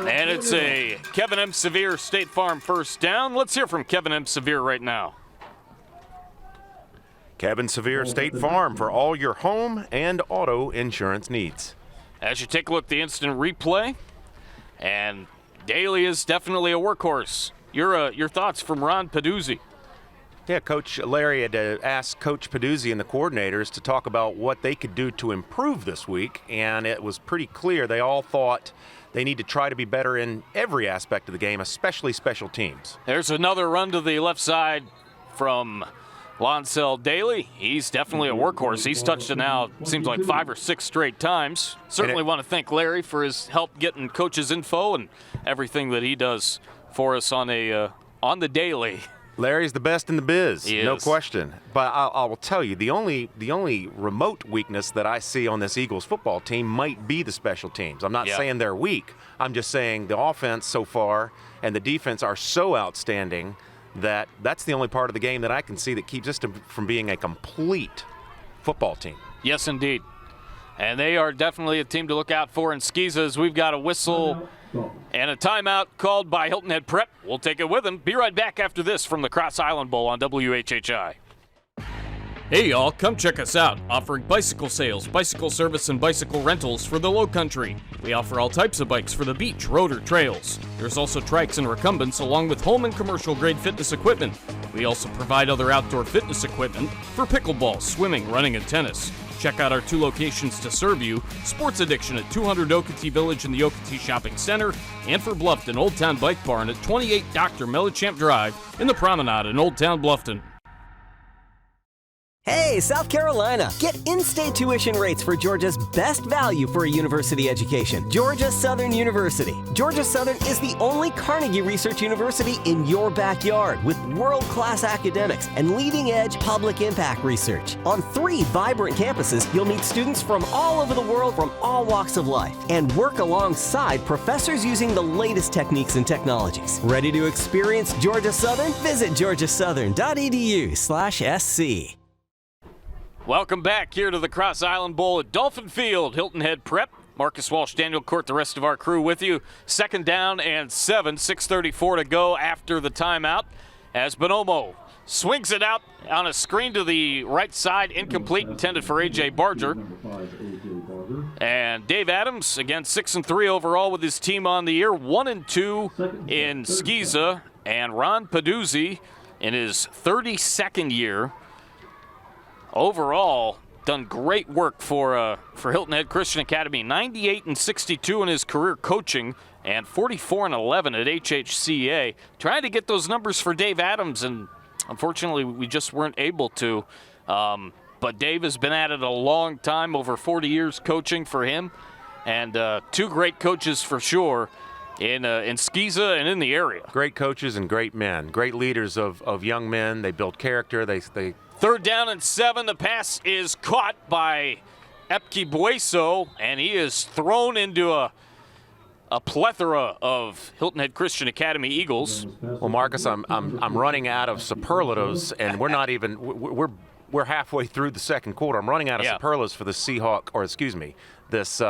And it's a Kevin M. Sevier State Farm first down. Let's hear from Kevin M. Sevier right now. Kevin Sevier State Farm for all your home and auto insurance needs. As you take a look at the instant replay, and Daly is definitely a workhorse. Your thoughts from Ron Peduzzi? Yeah, Coach Larry had asked Coach Peduzzi and the coordinators to talk about what they could do to improve this week, and it was pretty clear they all thought they need to try to be better in every aspect of the game, especially special teams. There's another run to the left side from Lonsell Daly. He's definitely a workhorse. He's touched it now, seems like 5 or 6 straight times. Certainly want to thank Larry for his help getting coaches' info and everything that he does for us on the daily. Larry's the best in the biz, He no is. question. But I will tell you, the only remote weakness that I see on this Eagles football team might be the special teams. I'm not saying they're weak. I'm just saying the offense so far and the defense are so outstanding that's the only part of the game that I can see that keeps us from being a complete football team. Yes, indeed. And they are definitely a team to look out for in Skizas. We've got a whistle and a timeout called by Hilton Head Prep. We'll take it with them. Be right back after this from the Cross Island Bowl on WHHI. Hey y'all, come check us out, offering bicycle sales, bicycle service, and bicycle rentals for the Lowcountry. We offer all types of bikes for the beach, road, or trails. There's also trikes and recumbents along with home and commercial grade fitness equipment. We also provide other outdoor fitness equipment for pickleball, swimming, running, and tennis. Check out our 2 locations to serve you, Sports Addiction at 200 Okatee Village in the Okatee Shopping Center, and for Bluffton, Old Town Bike Barn at 28 Dr. Mellichamp Drive in the Promenade in Old Town Bluffton. Hey, South Carolina! Get in-state tuition rates for Georgia's best value for a university education, Georgia Southern University. Georgia Southern is the only Carnegie Research University in your backyard with world-class academics and leading-edge public impact research. On 3 vibrant campuses, you'll meet students from all over the world from all walks of life and work alongside professors using the latest techniques and technologies. Ready to experience Georgia Southern? Visit georgiasouthern.edu/SC. Welcome back here to the Cross Island Bowl at Dolphin Field. Hilton Head Prep. Marcus Walsh, Daniel Cort, the rest of our crew with you. 2nd down and 7, 6:34 to go after the timeout as Bonomo swings it out on a screen to the right side, incomplete, intended for A.J. Barger. And Dave Adams, again, 6-3 overall with his team on the year, 1-2 in Skeeza. And Ron Paduzzi in his 32nd year. Overall, done great work for Hilton Head Christian Academy. 98-62 in his career coaching and 44-11 at HHCA. Trying to get those numbers for Dave Adams, and unfortunately we just weren't able to. But Dave has been at it a long time, over 40 years coaching for him. And 2 great coaches for sure in Skeeza and in the area. Great coaches and great men. Great leaders of young men. They build character. They 3rd down and 7. The pass is caught by Epke Bueso, and he is thrown into a plethora of Hilton Head Christian Academy Eagles. Well, Marcus, I'm running out of superlatives, and we're not even we're halfway through the second quarter. I'm running out of superlatives for the this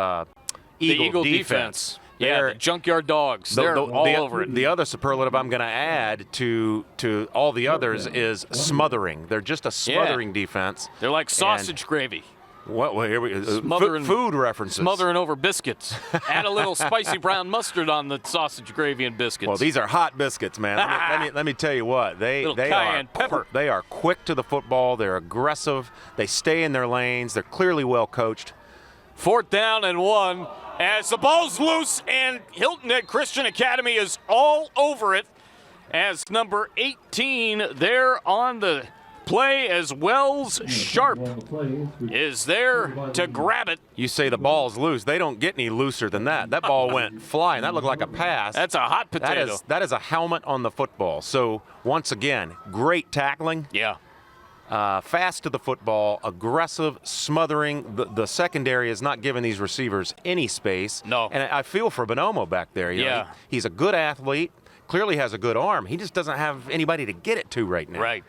Eagle defense. Yeah, the junkyard dogs. They're all over it. The other superlative I'm going to add to all the others is smothering. They're just a smothering defense. They're like sausage gravy. What? Well, here we go. Food references. Smothering over biscuits. Add a little spicy brown mustard on the sausage gravy and biscuits. Well, these are hot biscuits, man. Let me tell you what. They cayenne pepper. They are quick to the football. They're aggressive. They stay in their lanes. They're clearly well coached. 4th down and 1 as the ball's loose, and Hilton Head Christian Academy is all over it as number 18 there on the play as Wells Sharp is there to grab it. You say the ball's loose. They don't get any looser than that. That ball went flying. That looked like a pass. That's a hot potato. That is a helmet on the football. So, once again, great tackling. Yeah. Fast to the football, aggressive, smothering. The secondary is not giving these receivers any space. No. And I feel for Bonomo back there. You know, he's a good athlete, clearly has a good arm. He just doesn't have anybody to get it to right now. Right.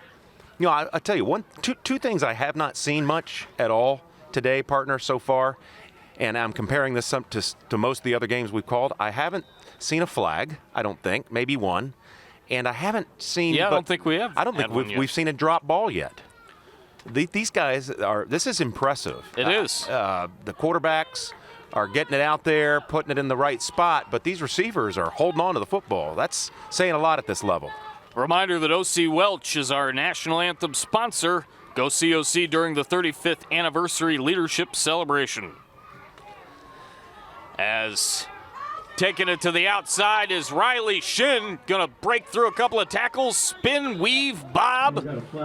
You know, I tell you, two things I have not seen much at all today, partner, so far, and I'm comparing this to most of the other games we've called. I haven't seen a flag, I don't think, maybe one. And I haven't seen. Yeah, I don't think we have. I don't think we've seen a drop ball yet. These guys this is impressive. It is. The quarterbacks are getting it out there, putting it in the right spot, but these receivers are holding on to the football. That's saying a lot at this level. Reminder that O.C. Welch is our national anthem sponsor. Go see O.C. during the 35th anniversary leadership celebration. As taking it to the outside is Riley Shin. Gonna break through a couple of tackles, spin, weave, bob,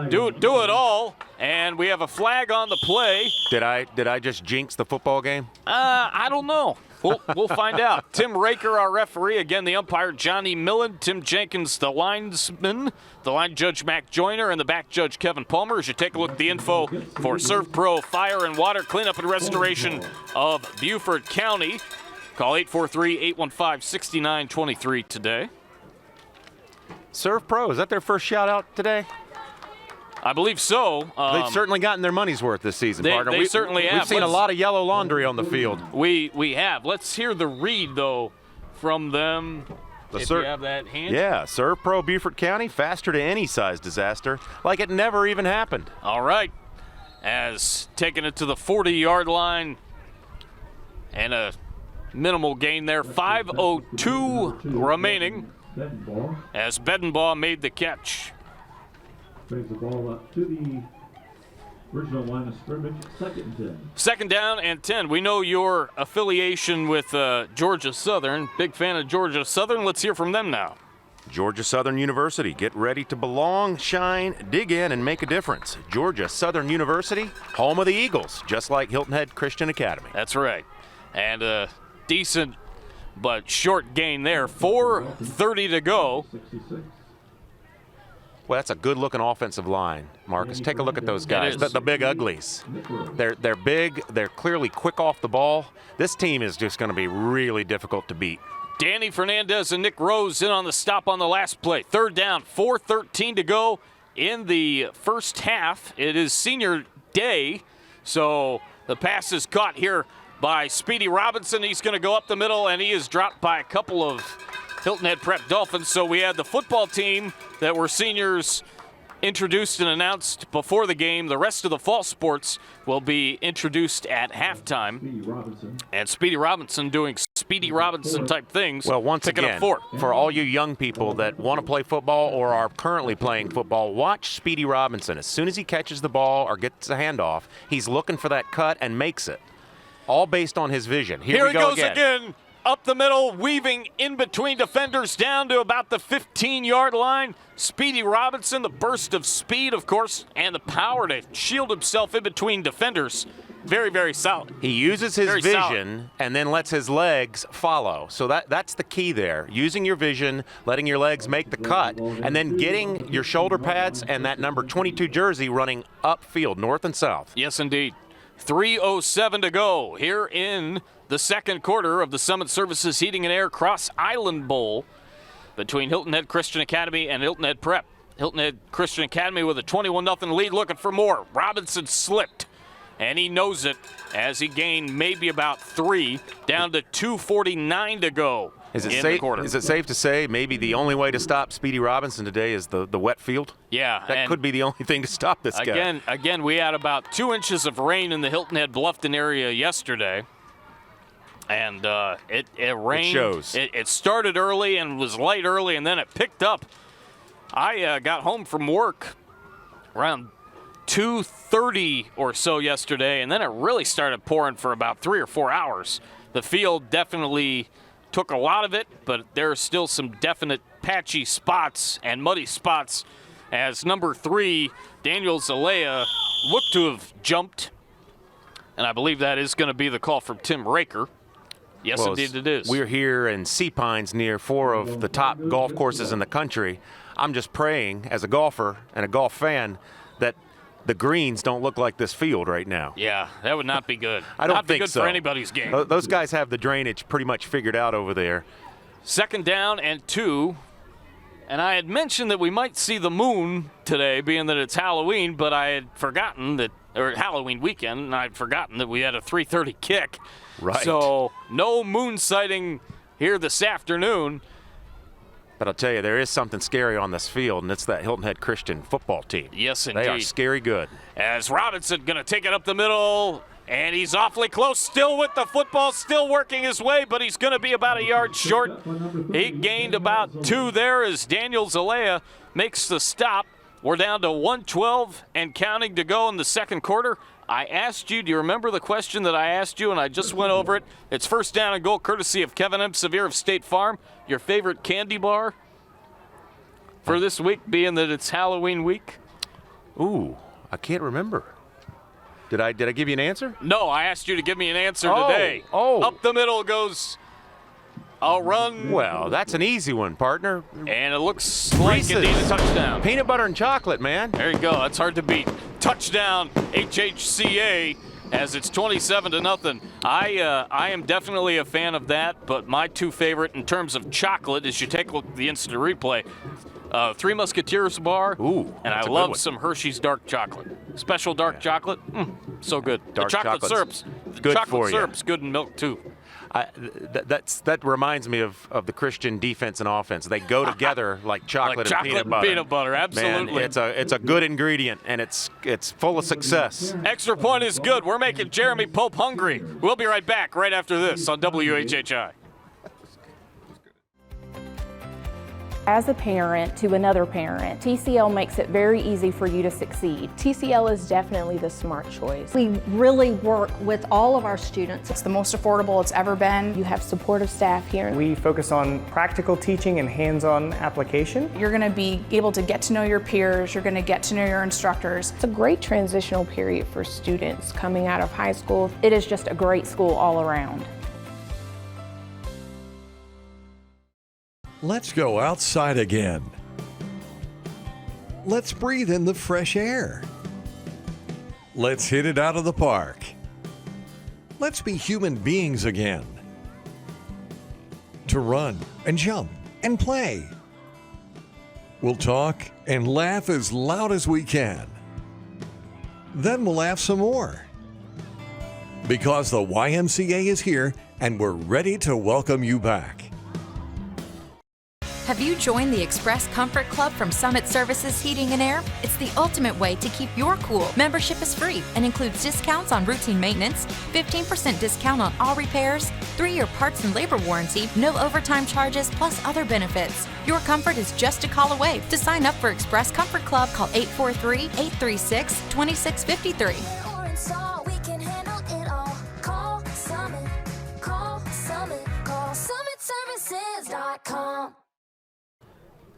do it all. And we have a flag on the play. Did I just jinx the football game? I don't know. We'll find out. Tim Raker, our referee. Again, the umpire, Johnny Millen. Tim Jenkins, the linesman. The line judge, Mac Joyner, and the back judge, Kevin Palmer. As you take a look at the info for Surf Pro Fire and Water Cleanup and Restoration of Beaufort County. Call 843-815-6923 today. Surf Pro, is that their first shout-out today? I believe so. They've certainly gotten their money's worth this season, partner. They certainly have. We've seen a lot of yellow laundry on the field. We have. Let's hear the read, though, from them. If you have that hand. Yeah, Surf Pro Beaufort County, faster to any size disaster, like it never even happened. All right. As taking it to the 40-yard line and a minimal gain there. 5:02 remaining as Bedenbaugh made the catch. Brings the ball up to the original line of scrimmage, 2nd and 10. 2nd down and 10. We know your affiliation with Georgia Southern. Big fan of Georgia Southern. Let's hear from them now. Georgia Southern University. Get ready to belong, shine, dig in, and make a difference. Georgia Southern University, home of the Eagles, just like Hilton Head Christian Academy. That's right. And a decent but short gain there. 4:30 to go. 66. Well, that's a good-looking offensive line, Marcus. Take a look at those guys, the big uglies. They're big. They're clearly quick off the ball. This team is just going to be really difficult to beat. Danny Fernandez and Nick Rose in on the stop on the last play. 3rd down, 4:13 to go in the first half. It is senior day So the pass is caught here by Speedy Robinson. He's going to go up the middle, and he is dropped by a couple of Hilton Head Prep Dolphins. So we had the football team that were seniors introduced and announced before the game. The rest of the fall sports will be introduced at halftime. And Speedy Robinson doing Speedy Robinson type things. Well, once again, for all you young people that want to play football or are currently playing football, watch Speedy Robinson. As soon as he catches the ball or gets a handoff, he's looking for that cut and makes it. All based on his vision. Here he goes again. Up the middle, weaving in between defenders down to about the 15-yard line. Speedy Robinson, the burst of speed, of course, and the power to shield himself in between defenders. Very, very solid. He uses his vision and then lets his legs follow. So that's the key there. Using your vision, letting your legs make the cut, and then getting your shoulder pads and that number 22 jersey running upfield, north and south. Yes, indeed. 3:07 to go here in the second quarter of the Summit Services Heating and Air Cross Island Bowl between Hilton Head Christian Academy and Hilton Head Prep. Hilton Head Christian Academy with a 21-0 lead, looking for more. Robinson slipped, and he knows it as he gained maybe about 3, down to 2:49 to go in the quarter. Is it safe to say maybe the only way to stop Speedy Robinson today is the wet field? Yeah. That could be the only thing to stop this guy. Again, we had about 2 inches of rain in the Hilton Head Bluffton area yesterday. And it rained. It shows. It started early and was light early, and then it picked up. I got home from work around 2:30 or so yesterday, and then it really started pouring for about 3 or 4 hours. The field definitely took a lot of it, but there are still some definite patchy spots and muddy spots as number 3, Daniel Zalea, looked to have jumped. And I believe that is going to be the call from Tim Raker. Yes, indeed it is. We're here in Sea Pines near 4 of the top golf courses in the country. I'm just praying as a golfer and a golf fan that the greens don't look like this field right now. Yeah, that would not be good. I don't not think be good so. for anybody's game. Those guys have the drainage pretty much figured out over there. 2nd down and 2. And I had mentioned that we might see the moon today, being that it's Halloween, but I had forgotten that, or Halloween weekend, and I had forgotten that we had a 3:30 kick. Right. So no moon sighting here this afternoon. But I'll tell you, there is something scary on this field, and it's that Hilton Head Christian football team. Yes, indeed. They are scary good. As Robinson going to take it up the middle, and he's awfully close, still with the football, still working his way, but he's going to be about a yard short. He gained about 2 there as Daniel Zalea makes the stop. We're down to 1:12 and counting to go in the second quarter. I asked you, do you remember the question that I asked you, and I just went over it? It's 1st down and goal, courtesy of Kevin M. Sevier of State Farm. Your favorite candy bar for this week, being that it's Halloween week? Ooh, I can't remember. Did I give you an answer? No, I asked you to give me an answer today. Oh. Up the middle goes a run. Well, that's an easy one, partner. And it looks like indeed a touchdown. Peanut butter and chocolate, man. There you go. That's hard to beat. Touchdown, HHCA, as it's 27-0. I am definitely a fan of that, but my 2 favorite in terms of chocolate is you take a look at the instant replay. 3 Musketeers bar. Ooh, and I love some Hershey's dark chocolate. Special dark chocolate. So good. Dark the chocolate chocolate's syrup's good chocolate for you. syrup's good in milk too. That reminds me of the Christian defense and offense. They go together like chocolate, and peanut butter. Peanut butter, absolutely. Man, it's a good ingredient, and it's full of success. Extra point is good. We're making Jeremy Pope hungry. We'll be right back right after this on WHHI. As a parent to another parent, TCL makes it very easy for you to succeed. TCL is definitely the smart choice. We really work with all of our students. It's the most affordable it's ever been. You have supportive staff here. We focus on practical teaching and hands-on application. You're going to be able to get to know your peers. You're going to get to know your instructors. It's a great transitional period for students coming out of high school. It is just a great school all around. Let's go outside again. Let's breathe in the fresh air. Let's hit it out of the park. Let's be human beings again. To run and jump and play. We'll talk and laugh as loud as we can. Then we'll laugh some more Because the YMCA is here and we're ready to welcome you back. Have you joined the Express Comfort Club from Summit Services Heating and Air? It's the ultimate way to keep your cool. Membership is free and includes discounts on routine maintenance, 15% discount on all repairs, 3-year parts and labor warranty, no overtime charges, plus other benefits. Your comfort is just a call away. To sign up for Express Comfort Club, call 843-836-2653. Summit.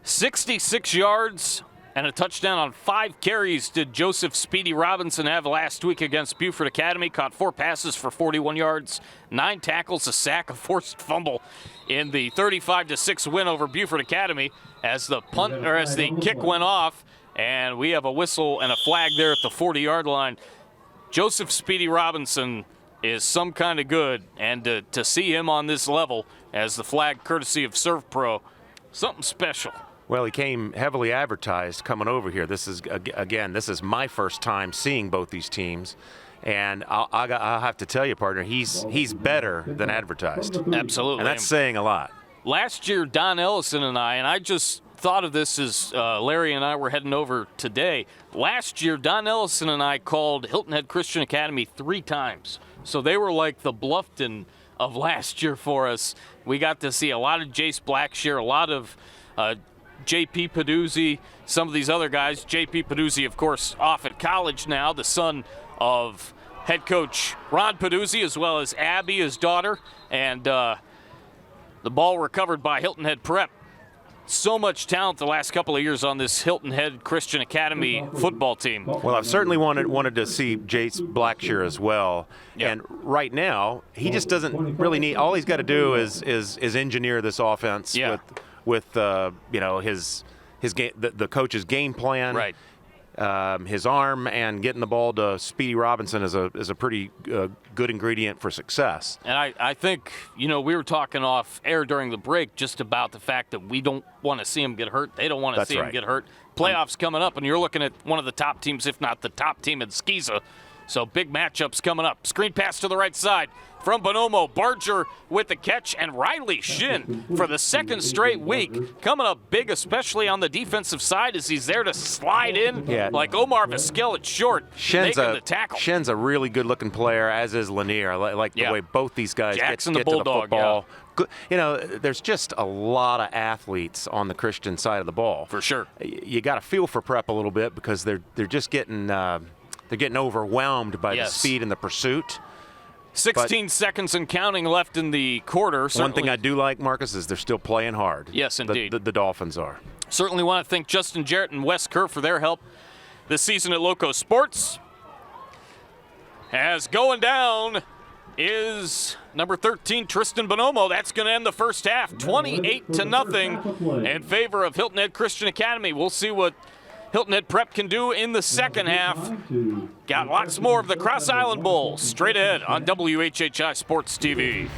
66 yards and a touchdown on 5 carries did Joseph Speedy Robinson have last week against Beaufort Academy. Caught 4 passes for 41 yards, 9 tackles, a sack, a forced fumble in the 35-6 win over Beaufort Academy as the kick went off, and we have a whistle and a flag there at the 40-yard line. Joseph Speedy Robinson is some kind of good, and to see him on this level as the flag courtesy of Serve Pro, something special. Well, he came heavily advertised coming over here. This is my first time seeing both these teams, and I'll have to tell you, partner, he's better than advertised. Absolutely. And that's saying a lot. Last year, Don Ellison and I just thought of this as Larry and I were heading over today. Last year, Don Ellison and I called Hilton Head Christian Academy 3 times. So they were like the Bluffton of last year for us. We got to see a lot of Jace Blackshear, a lot of J.P. Peduzzi, some of these other guys. J.P. Peduzzi, of course, off at college now, the son of head coach Ron Peduzzi, as well as Abby, his daughter. And the ball recovered by Hilton Head Prep. So much talent the last couple of years on this Hilton Head Christian Academy football team. Well, I've certainly wanted to see Jace Blackshear as well. Yep. And right now, he just doesn't really need. All he's got to do is engineer this offense with his game, the coach's game plan. Right. His arm and getting the ball to Speedy Robinson is a pretty good ingredient for success. And I think, we were talking off air during the break just about the fact that we don't want to see him get hurt. They don't want to see him get hurt. Playoffs coming up, and you're looking at one of the top teams, if not the top team in Skeeza. So big matchups coming up. Screen pass to the right side from Bonomo. Barger with the catch, and Riley Shin for the second straight week coming up big, especially on the defensive side as he's there to slide in like Omar Vizquel at short, making the tackle. Shin's a really good-looking player, as is Lanier. I like the way both these guys get to the football. There's just a lot of athletes on the Christian side of the ball. For sure. You got to feel for Prep a little bit because they're just getting they're getting overwhelmed by the speed and the pursuit. 16 seconds and counting left in the quarter. One thing I do like, Marcus, is they're still playing hard. Yes, indeed. The Dolphins are. Certainly want to thank Justin Jarrett and Wes Kerr for their help this season at Loco Sports. As going down is number 13, Tristan Bonomo. That's going to end the first half, 28-0 in favor of Hilton Head Christian Academy. We'll see what Hilton Head Prep can do in the second half. Got lots more of the Cross Island Bowl straight ahead on WHHI Sports TV.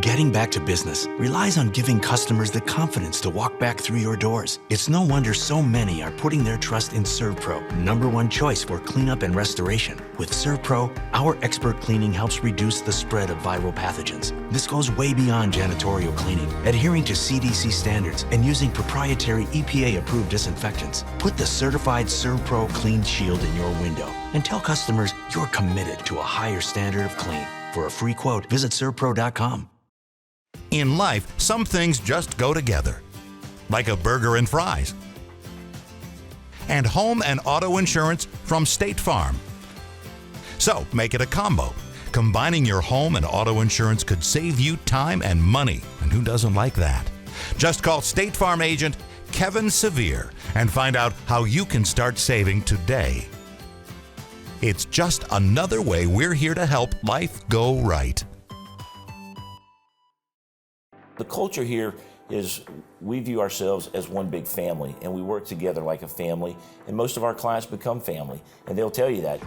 Getting back to business relies on giving customers the confidence to walk back through your doors. It's no wonder so many are putting their trust in ServPro, #1 choice for cleanup and restoration. With ServPro, our expert cleaning helps reduce the spread of viral pathogens. This goes way beyond janitorial cleaning, adhering to CDC standards and using proprietary EPA-approved disinfectants. Put the certified ServPro Clean Shield in your window and tell customers you're committed to a higher standard of clean. For a free quote, visit servpro.com. In life, some things just go together, like a burger and fries. And home and auto insurance from State Farm. So make it a combo. Combining your home and auto insurance could save you time and money, and who doesn't like that? Just call State Farm agent Kevin Sevier and find out how you can start saving today. It's just another way we're here to help life go right. The culture here is we view ourselves as one big family, and we work together like a family, and most of our clients become family, and they'll tell you that.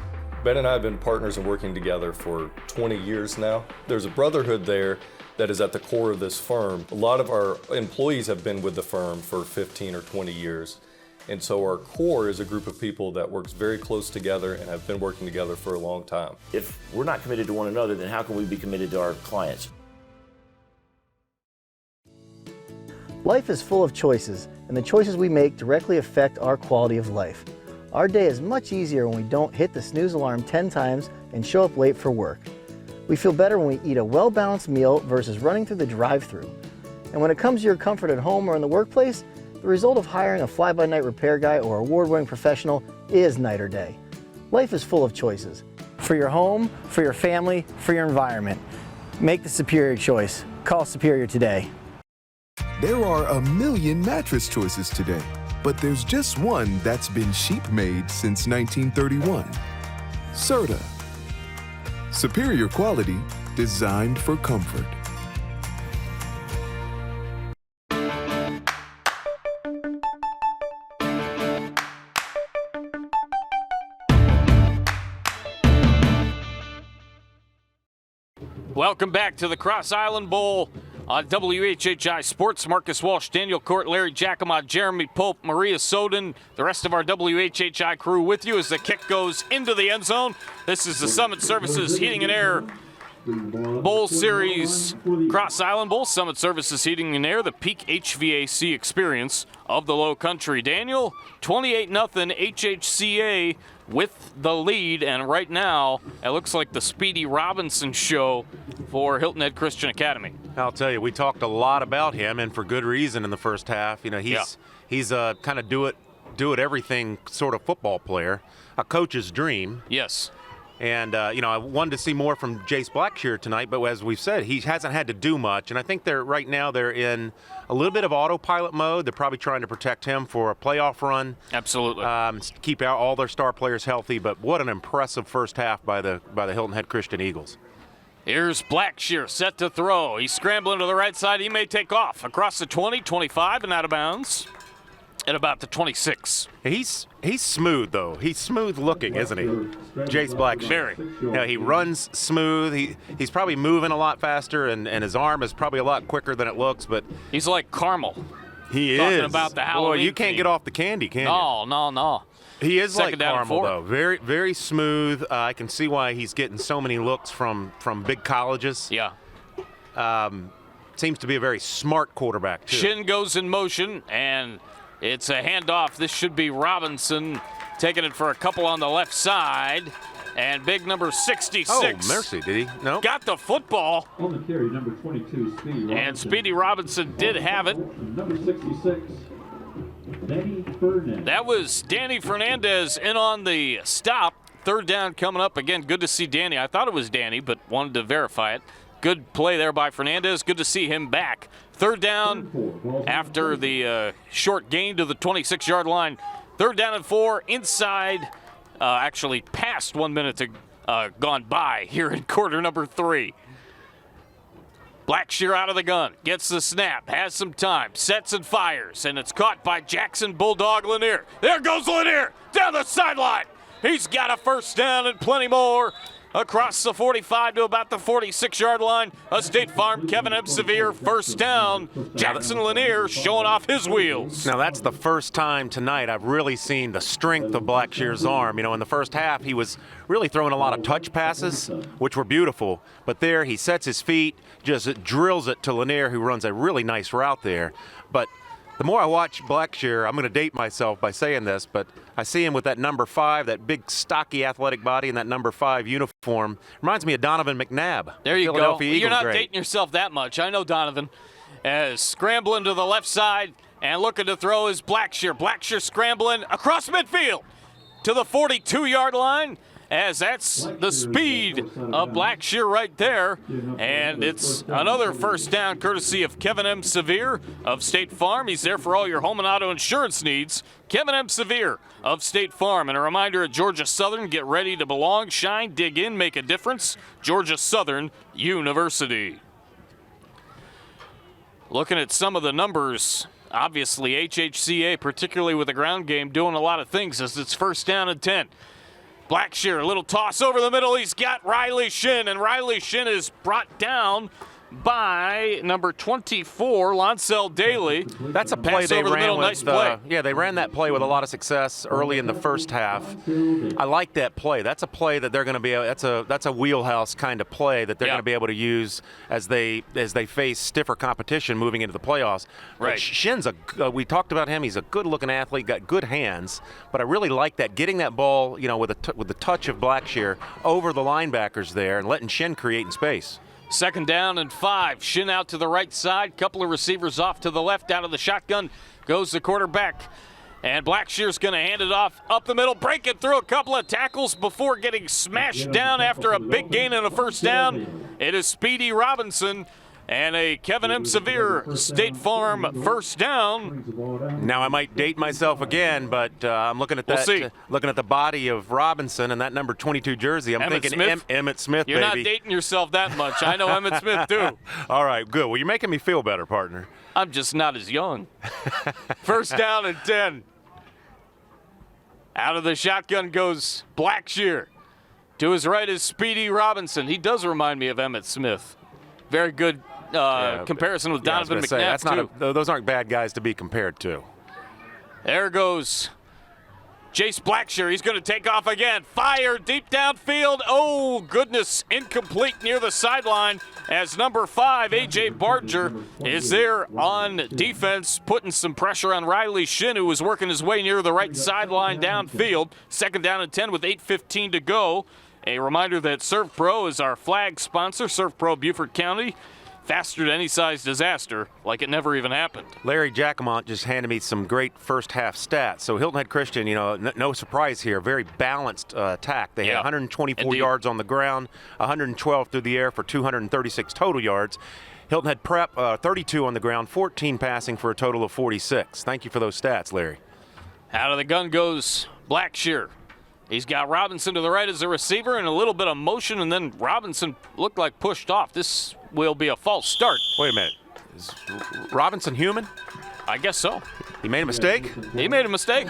Ben and I have been partners and working together for 20 years now. There's a brotherhood there, that is at the core of this firm. A lot of our employees have been with the firm for 15 or 20 years. And so our core is a group of people that works very close together and have been working together for a long time. If we're not committed to one another, then how can we be committed to our clients? Life is full of choices, and the choices we make directly affect our quality of life. Our day is much easier when we don't hit the snooze alarm 10 times and show up late for work. We feel better when we eat a well-balanced meal versus running through the drive-thru. And when it comes to your comfort at home or in the workplace, the result of hiring a fly-by-night repair guy or award-winning professional is night or day. Life is full of choices. For your home, for your family, for your environment. Make the superior choice. Call Superior today. There are a million mattress choices today, but there's just one that's been sheep-made since 1931. Serta. Superior quality, designed for comfort. Welcome back to the Cross Island Bowl on WHHI Sports. Marcus Walsh, Daniel Cort, Larry Giacomo, Jeremy Pope, Maria Soden, the rest of our WHHI crew with you as the kick goes into the end zone. This is the Summit Services Heating and Air Bowl Series Cross Island Bowl. Summit Services Heating and Air, the peak HVAC experience of the Lowcountry. Daniel, 28-0 HHCA with the lead, and right now it looks like the Speedy Robinson show for Hilton Head Christian Academy. I'll tell you, we talked a lot about him, and for good reason in the first half. You know, he's a kind of do it everything sort of football player, a coach's dream. Yes. And, you know, I wanted to see more from Jace Blackshear tonight, but as we've said, he hasn't had to do much. And I think right now they're in a little bit of autopilot mode. They're probably trying to protect him for a playoff run. Absolutely. Keep all their star players healthy. But what an impressive first half by the Hilton Head Christian Eagles. Here's Blackshear set to throw. He's scrambling to the right side. He may take off across the 20, 25, and out of bounds at about the 26. He's smooth, though. He's smooth looking, isn't he? Jace Blackshear. Very. You know, he runs smooth. He's probably moving a lot faster, and his arm is probably a lot quicker than it looks. But he's like caramel. He is. Talking about the Halloween. Boy, you can't get off the candy, can you? No. He is Second like down caramel, 4. though. Very, very smooth. I can see why he's getting so many looks from big colleges. Yeah. Seems to be a very smart quarterback, too. Shin goes in motion, and it's a handoff. This should be Robinson taking it for a couple on the left side. And big number 66. Oh, mercy. Did he? No. Got the football. On the carry, number 22, Speedy Robinson. And Speedy Robinson did have it. Number 66, Danny Fernandez. That was Danny Fernandez in on the stop. Third down coming up. Again, good to see Danny. I thought it was Danny, but wanted to verify it. Good play there by Fernandez. Good to see him back. Third down after the short gain to the 26-yard line. Third down and 4 inside. Actually past 1 minute gone by here in quarter number 3. Blackshear out of the gun, gets the snap, has some time, sets and fires, and it's caught by Jackson Bulldog Lanier. There goes Lanier down the sideline. He's got a first down and plenty more. Across the 45 to about the 46-yard line. A State Farm Kevin M. Severe first down. Jackson Lanier showing off his wheels. Now, that's the first time tonight I've really seen the strength of Blackshear's arm. You know, in the first half, he was really throwing a lot of touch passes, which were beautiful. But there, he sets his feet, just drills it to Lanier, who runs a really nice route there. But the more I watch Blackshear, I'm going to date myself by saying this, but I see him with that number 5, that big, stocky, athletic body, and that number 5 uniform. Reminds me of Donovan McNabb. There you go. Philadelphia You're Eagles not great. dating yourself that much. I know Donovan. As scrambling to the left side and looking to throw is Blackshear. Blackshear scrambling across midfield to the 42-yard line. As that's the speed of Blackshear right there. And it's another first down courtesy of Kevin M. Severe of State Farm. He's there for all your home and auto insurance needs. Kevin M. Severe of State Farm. And a reminder at Georgia Southern, get ready to belong, shine, dig in, make a difference. Georgia Southern University. Looking at some of the numbers, obviously HHCA, particularly with the ground game, doing a lot of things as it's first down and 10. Blackshear, a little toss over the middle. He's got Riley Shin, and Riley Shin is brought down by number 24, Lonsell Daly. That's a play Pass they over the ran middle, with. nice play. Yeah, they ran that play with a lot of success early in the first half. I like that play. That's a play that they're going to be. That's a wheelhouse kind of play that they're going to be able to use as they face stiffer competition moving into the playoffs. Right. But Shin's we talked about him. He's a good-looking athlete, got good hands. But I really like that, getting that ball, with the touch of Blackshear over the linebackers there and letting Shin create in space. 2nd down and 5. Shin out to the right side. Couple of receivers off to the left. Out of the shotgun goes the quarterback. And Blackshear's going to hand it off up the middle, breaking through a couple of tackles before getting smashed down after a big gain and a first down. It is Speedy Robinson and a Kevin M. Severe State Farm first down. Now I might date myself again, but I'm looking at that. We'll see. Looking at the body of Robinson and that number 22 jersey. I'm Emmett thinking Smith? Emmett Smith. You're baby. not dating yourself that much. I know Emmett Smith too. All right, good. Well, you're making me feel better, partner. I'm just not as young. First down and 10. Out of the shotgun goes Blackshear. To his right is Speedy Robinson. He does remind me of Emmett Smith. Very good comparison with Donovan McNabb, those aren't bad guys to be compared to. There goes Jace Blackshear. He's going to take off again. Fire deep downfield. Oh, goodness. Incomplete near the sideline as number 5, A.J. Barger, is there on defense, putting some pressure on Riley Shin, who was working his way near the right sideline downfield. 2nd down and 10 with 8:15 to go. A reminder that ServPro is our flag sponsor. ServPro Beaufort County. Faster than any size disaster, like it never even happened. Larry Jacquemont just handed me some great first half stats. So Hilton Head Christian, no surprise here, very balanced attack. They had 124 yards on the ground, 112 through the air for 236 total yards. Hilton Head Prep, 32 on the ground, 14 passing for a total of 46. Thank you for those stats, Larry. Out of the gun goes Blackshear. He's got Robinson to the right as a receiver and a little bit of motion, and then Robinson looked like pushed off. This will be a false start. Wait a minute. Is Robinson human? I guess so. He made a mistake? He made a mistake.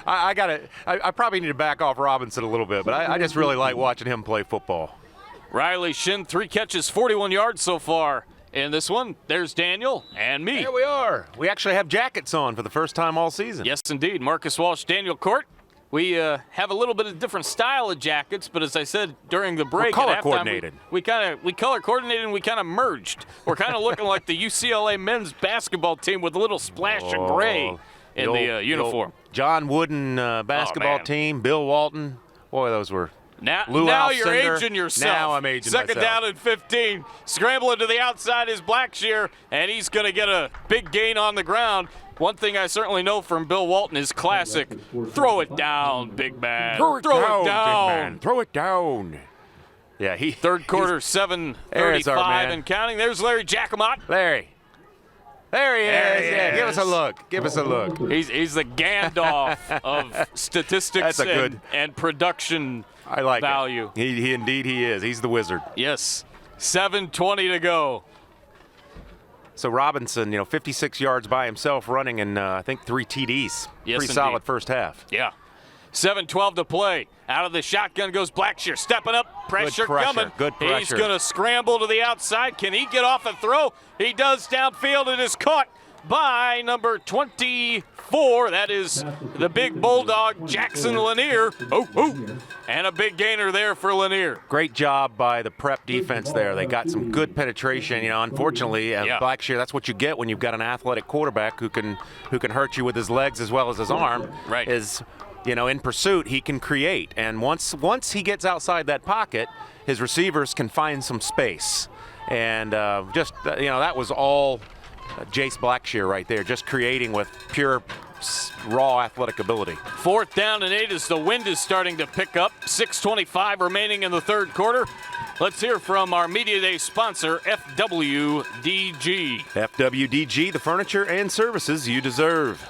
I probably need to back off Robinson a little bit, but I just really like watching him play football. Riley Shin, 3 catches, 41 yards so far. In this one, there's Daniel and me. Here we are. We actually have jackets on for the first time all season. Yes, indeed. Marcus Walsh, Daniel Cort. We have a little bit of different style of jackets, but as I said during the break, we're color at halftime, coordinated. We color coordinated and we kind of merged. We're kind of looking like the UCLA men's basketball team with a little splash of gray in the uniform. John Wooden basketball team, Bill Walton. Boy, those were. Now you're aging yourself. Now I'm aging Second myself. down and 15. Scrambling to the outside is Blackshear, and he's going to get a big gain on the ground. One thing I certainly know from Bill Walton is classic. Throw it down, big man. Throw it down, big man. Throw it down. Yeah, Third quarter, 7:35 and counting. There's Larry Jacquemont. Larry. There he is. Yeah, give us a look. Give us a look. He's the Gandalf of statistics and production I like value. It. He indeed he is. He's the wizard. Yes. 7:20 to go. So Robinson, 56 yards by himself running and I think 3 TDs. Yes, Pretty solid first half. Yeah. 7:12 to play. Out of the shotgun goes Blackshear. Stepping up. Pressure coming. Good pressure. He's going to scramble to the outside. Can he get off and throw? He does downfield. It is caught by number 24. That is the big bulldog, Jackson Lanier. And a big gainer there for Lanier. Great job by the prep defense there. They got some good penetration. Unfortunately, Blackshear, that's what you get when you've got an athletic quarterback who can hurt you with his legs as well as his arm. Right. In pursuit, he can create. And once he gets outside that pocket, his receivers can find some space. And that was all Jace Blackshear right there, just creating with pure raw athletic ability. 4th down and 8 as the wind is starting to pick up. 6:25 remaining in the third quarter. Let's hear from our Media Day sponsor, FWDG. FWDG, the furniture and services you deserve.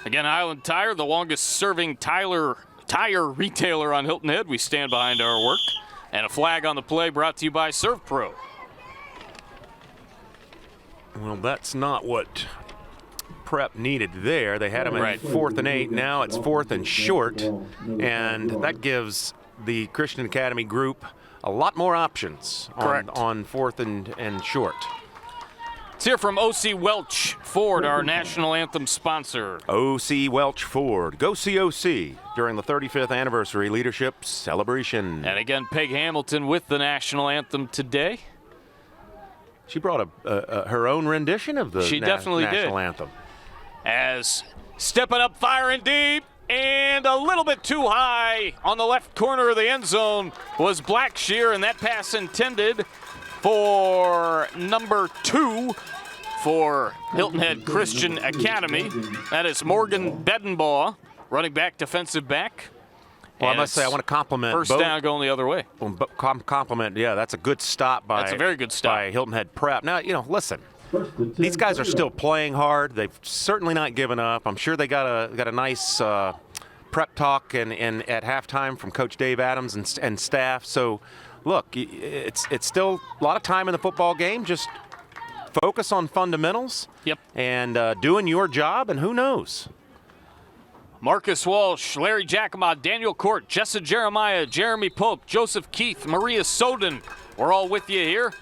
Again, Highland Tire, the longest-serving tire retailer on Hilton Head. We stand behind our work. And a flag on the play brought to you by ServPro. Well, that's not what Prep needed there. They had him at 4th and 8. Now it's 4th and short. And that gives the Christian Academy group a lot more options Correct. on fourth and short. Let's hear from O.C. Welch Ford, our national anthem sponsor. O.C. Welch Ford. Go see O.C. during the 35th anniversary leadership celebration. And again, Peg Hamilton with the national anthem today. She brought her own rendition of the national anthem. As stepping up, firing deep, and a little bit too high on the left corner of the end zone was Blackshear, and that pass intended for number 2 for Hilton Head Christian Academy. That is Morgan Bedenbaugh, running back, defensive back. Well, I must say, I want to compliment first down going the other way. Compliment, yeah, that's a good stop by. That's a very good stop by Hilton Head Prep. Now, listen, these guys are still playing hard. They've certainly not given up. I'm sure they got a nice prep talk and at halftime from Coach Dave Adams and staff. So, look, it's still a lot of time in the football game. Just focus on fundamentals. Yep. And doing your job, and who knows. Marcus Walsh, Larry Giacomo, Daniel Cort, Jessa Jeremiah, Jeremy Pope, Joseph Keith, Maria Soden. We're all with you here.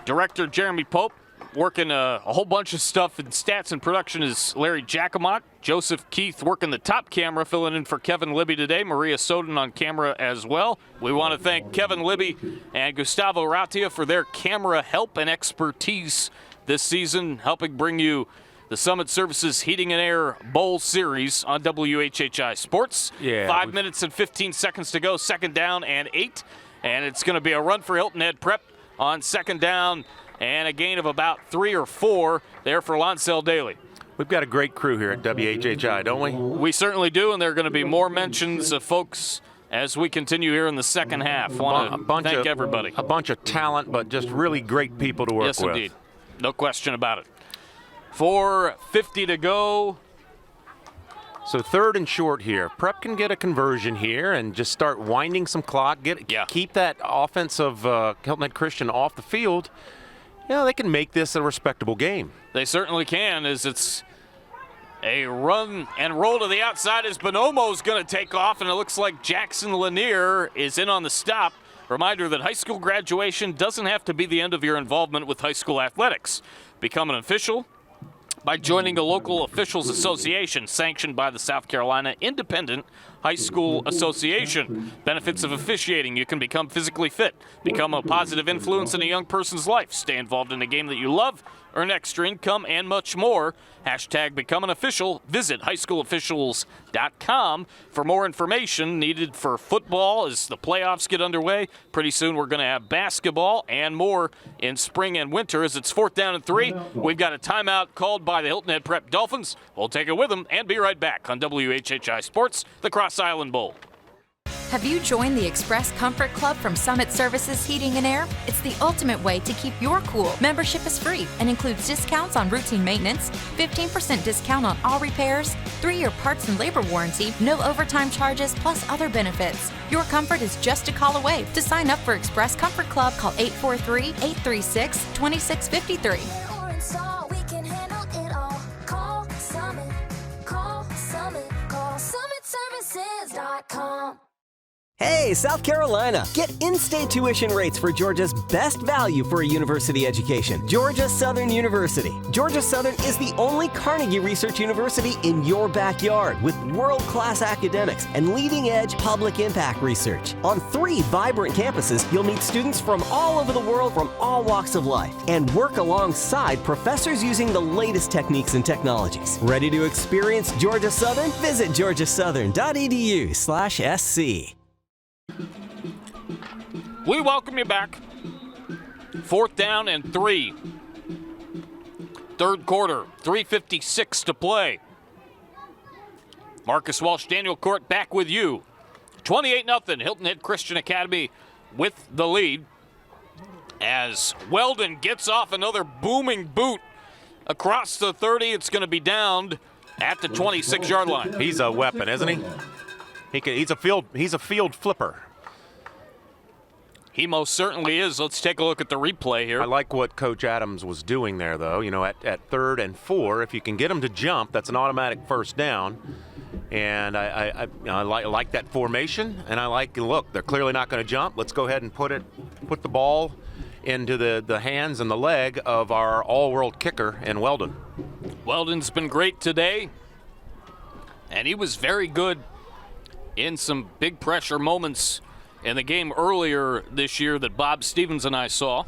Director Jeremy Pope working a whole bunch of stuff in stats and production is Larry Giacomo. Joseph Keith working the top camera, filling in for Kevin Libby today. Maria Soden on camera as well. We want to thank Kevin Libby and Gustavo Ratia for their camera help and expertise this season, helping bring you the Summit Services Heating and Air Bowl Series on WHHI Sports. Yeah, 5 minutes and 15 seconds to go, second down and 8. And it's going to be a run for Hilton Head Prep on second down and a gain of about 3 or 4 there for Lonsell Daly. We've got a great crew here at WHHI, don't we? We certainly do, and there are going to be more mentions of folks as we continue here in the second half. I want to thank everybody. A bunch of talent, but just really great people to work with. Yes, indeed. No question about it. 4:50 to go. So third and short here. Prep can get a conversion here and just start winding some clock. Keep that offense of Hilton Head Christian off the field. They can make this a respectable game. They certainly can, as it's a run and roll to the outside as Bonomo's going to take off, and it looks like Jackson Lanier is in on the stop. Reminder that high school graduation doesn't have to be the end of your involvement with high school athletics. Become an official by joining a local officials association sanctioned by the South Carolina Independent High School Association. Benefits of officiating: you can become physically fit, become a positive influence in a young person's life, stay involved in a game that you love, earn extra income, and much more. Hashtag become an official. Visit highschoolofficials.com for more information needed for football as the playoffs get underway. Pretty soon we're going to have basketball and more in spring and winter as it's 4th down and 3. We've got a timeout called by the Hilton Head Prep Dolphins. We'll take it with them and be right back on WHHI Sports, the Cross Island Bowl. Have you joined the Express Comfort Club from Summit Services Heating and Air? It's the ultimate way to keep your cool. Membership is free and includes discounts on routine maintenance, 15% discount on all repairs, 3-year parts and labor warranty, no overtime charges, plus other benefits. Your comfort is just a call away. To sign up for Express Comfort Club, call 843-836-2653. Hey, South Carolina! Get in-state tuition rates for Georgia's best value for a university education. Georgia Southern University. Georgia Southern is the only Carnegie Research University in your backyard with world-class academics and leading-edge public impact research. On 3 vibrant campuses, you'll meet students from all over the world from all walks of life and work alongside professors using the latest techniques and technologies. Ready to experience Georgia Southern? Visit georgiasouthern.edu/SC. We welcome you back. 4th down and 3. Third quarter, 3:56 to play. Marcus Walsh, Daniel Cort back with you. 28-0, Hilton Head Christian Academy with the lead. As Weldon gets off another booming boot across the 30, it's going to be downed at the 26-yard line. He's a weapon, isn't he? He's a field flipper. He most certainly is. Let's take a look at the replay here. I like what Coach Adams was doing there, though. At 3rd and 4, if you can get him to jump, that's an automatic first down. And I like that formation, and I like, look, they're clearly not going to jump. Let's go ahead and put the ball into the hands and the leg of our all-world kicker in Weldon. Weldon's been great today, and he was very good in some big pressure moments in the game earlier this year that Bob Stevens and I saw.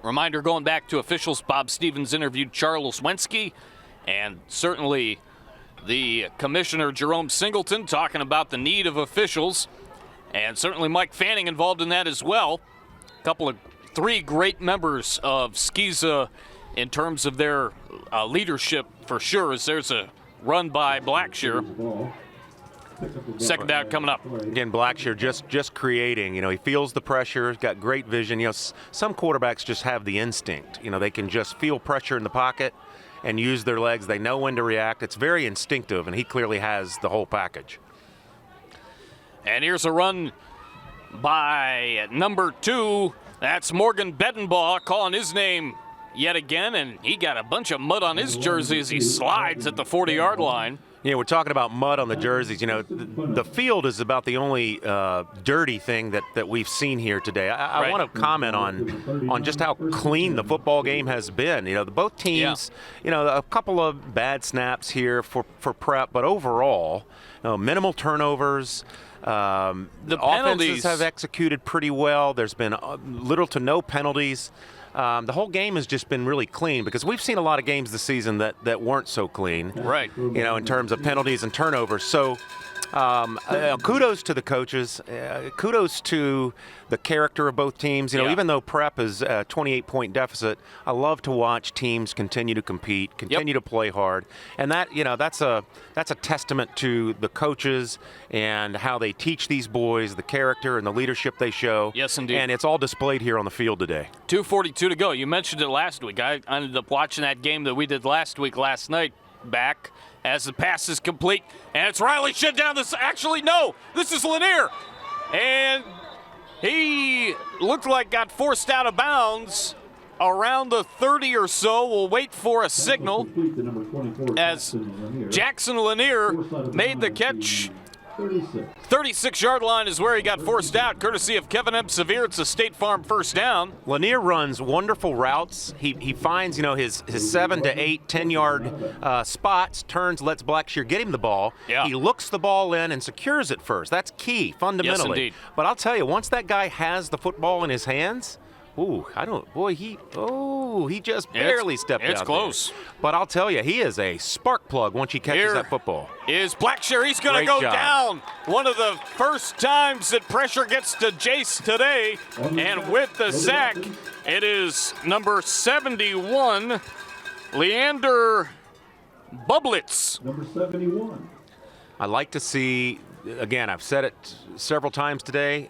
Reminder, going back to officials, Bob Stevens interviewed Charles Wensky, and certainly the Commissioner Jerome Singleton talking about the need of officials, and certainly Mike Fanning involved in that as well. Three great members of SCISA in terms of their leadership for sure, as there's a run by Blackshear. Second down coming up. Again, Blackshear just creating. He feels the pressure, he's got great vision. Some quarterbacks just have the instinct. They can just feel pressure in the pocket and use their legs. They know when to react. It's very instinctive, and he clearly has the whole package. And here's a run by number 2. That's Morgan Bedenbaugh calling his name yet again, and he got a bunch of mud on his jersey as he slides at the 40-yard line. We're talking about mud on the jerseys. The field is about the only dirty thing that we've seen here today. I want to comment on just how clean the football game has been. Both teams, a couple of bad snaps here for Prep, but overall, minimal turnovers. The offenses have executed pretty well. There's been little to no penalties. The whole game has just been really clean, because we've seen a lot of games this season that weren't so clean. Right. In terms of penalties and turnovers. So kudos to the coaches. Kudos to the character of both teams. Even though Prep is a 28-point deficit, I love to watch teams continue to compete, continue to play hard, and that's a testament to the coaches and how they teach these boys, the character and the leadership they show. Yes, indeed. And it's all displayed here on the field today. 2:42 to go. You mentioned it last week. I ended up watching that game that we did last night back. As the pass is complete, and it's Riley Shedd down this. Actually, no, this is Lanier. And he looked like got forced out of bounds around the 30 or so. We'll wait for a signal as Jackson Lanier made the catch. 36-yard line is where he got forced out, courtesy of Kevin M. Severe. It's a State Farm first down. Lanier runs wonderful routes. He finds, his 7 to 8, 10-yard spots, turns, lets Blackshear get him the ball. Yeah. He looks the ball in and secures it first. That's key, fundamentally. Yes, indeed. But I'll tell you, once that guy has the football in his hands, he just barely stepped out. It's close. There. But I'll tell you, he is a spark plug once he catches that football. Is Blackshear. He's going to go down. One of the first times that pressure gets to Jace today. And with the sack, it is number 71, Leander Bublitz. Number 71. I like to see, again, I've said it several times today,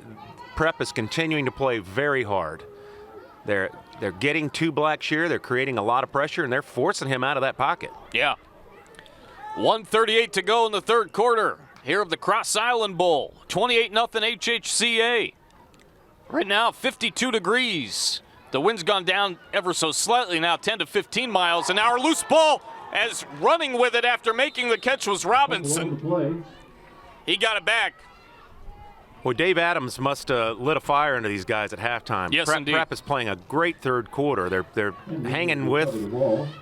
Prep is continuing to play very hard. They're getting to Blackshear. They're creating a lot of pressure, and they're forcing him out of that pocket. Yeah. 1:38 to go in the third quarter here of the Cross Island Bowl. 28-0 HHCA. Right now, 52 degrees. The wind's gone down ever so slightly now, 10 to 15 miles an hour. Loose ball, as running with it after making the catch was Robinson. He got it back. Well, Dave Adams must have lit a fire into these guys at halftime. Yes, indeed. Prep is playing a great third quarter. They're hanging with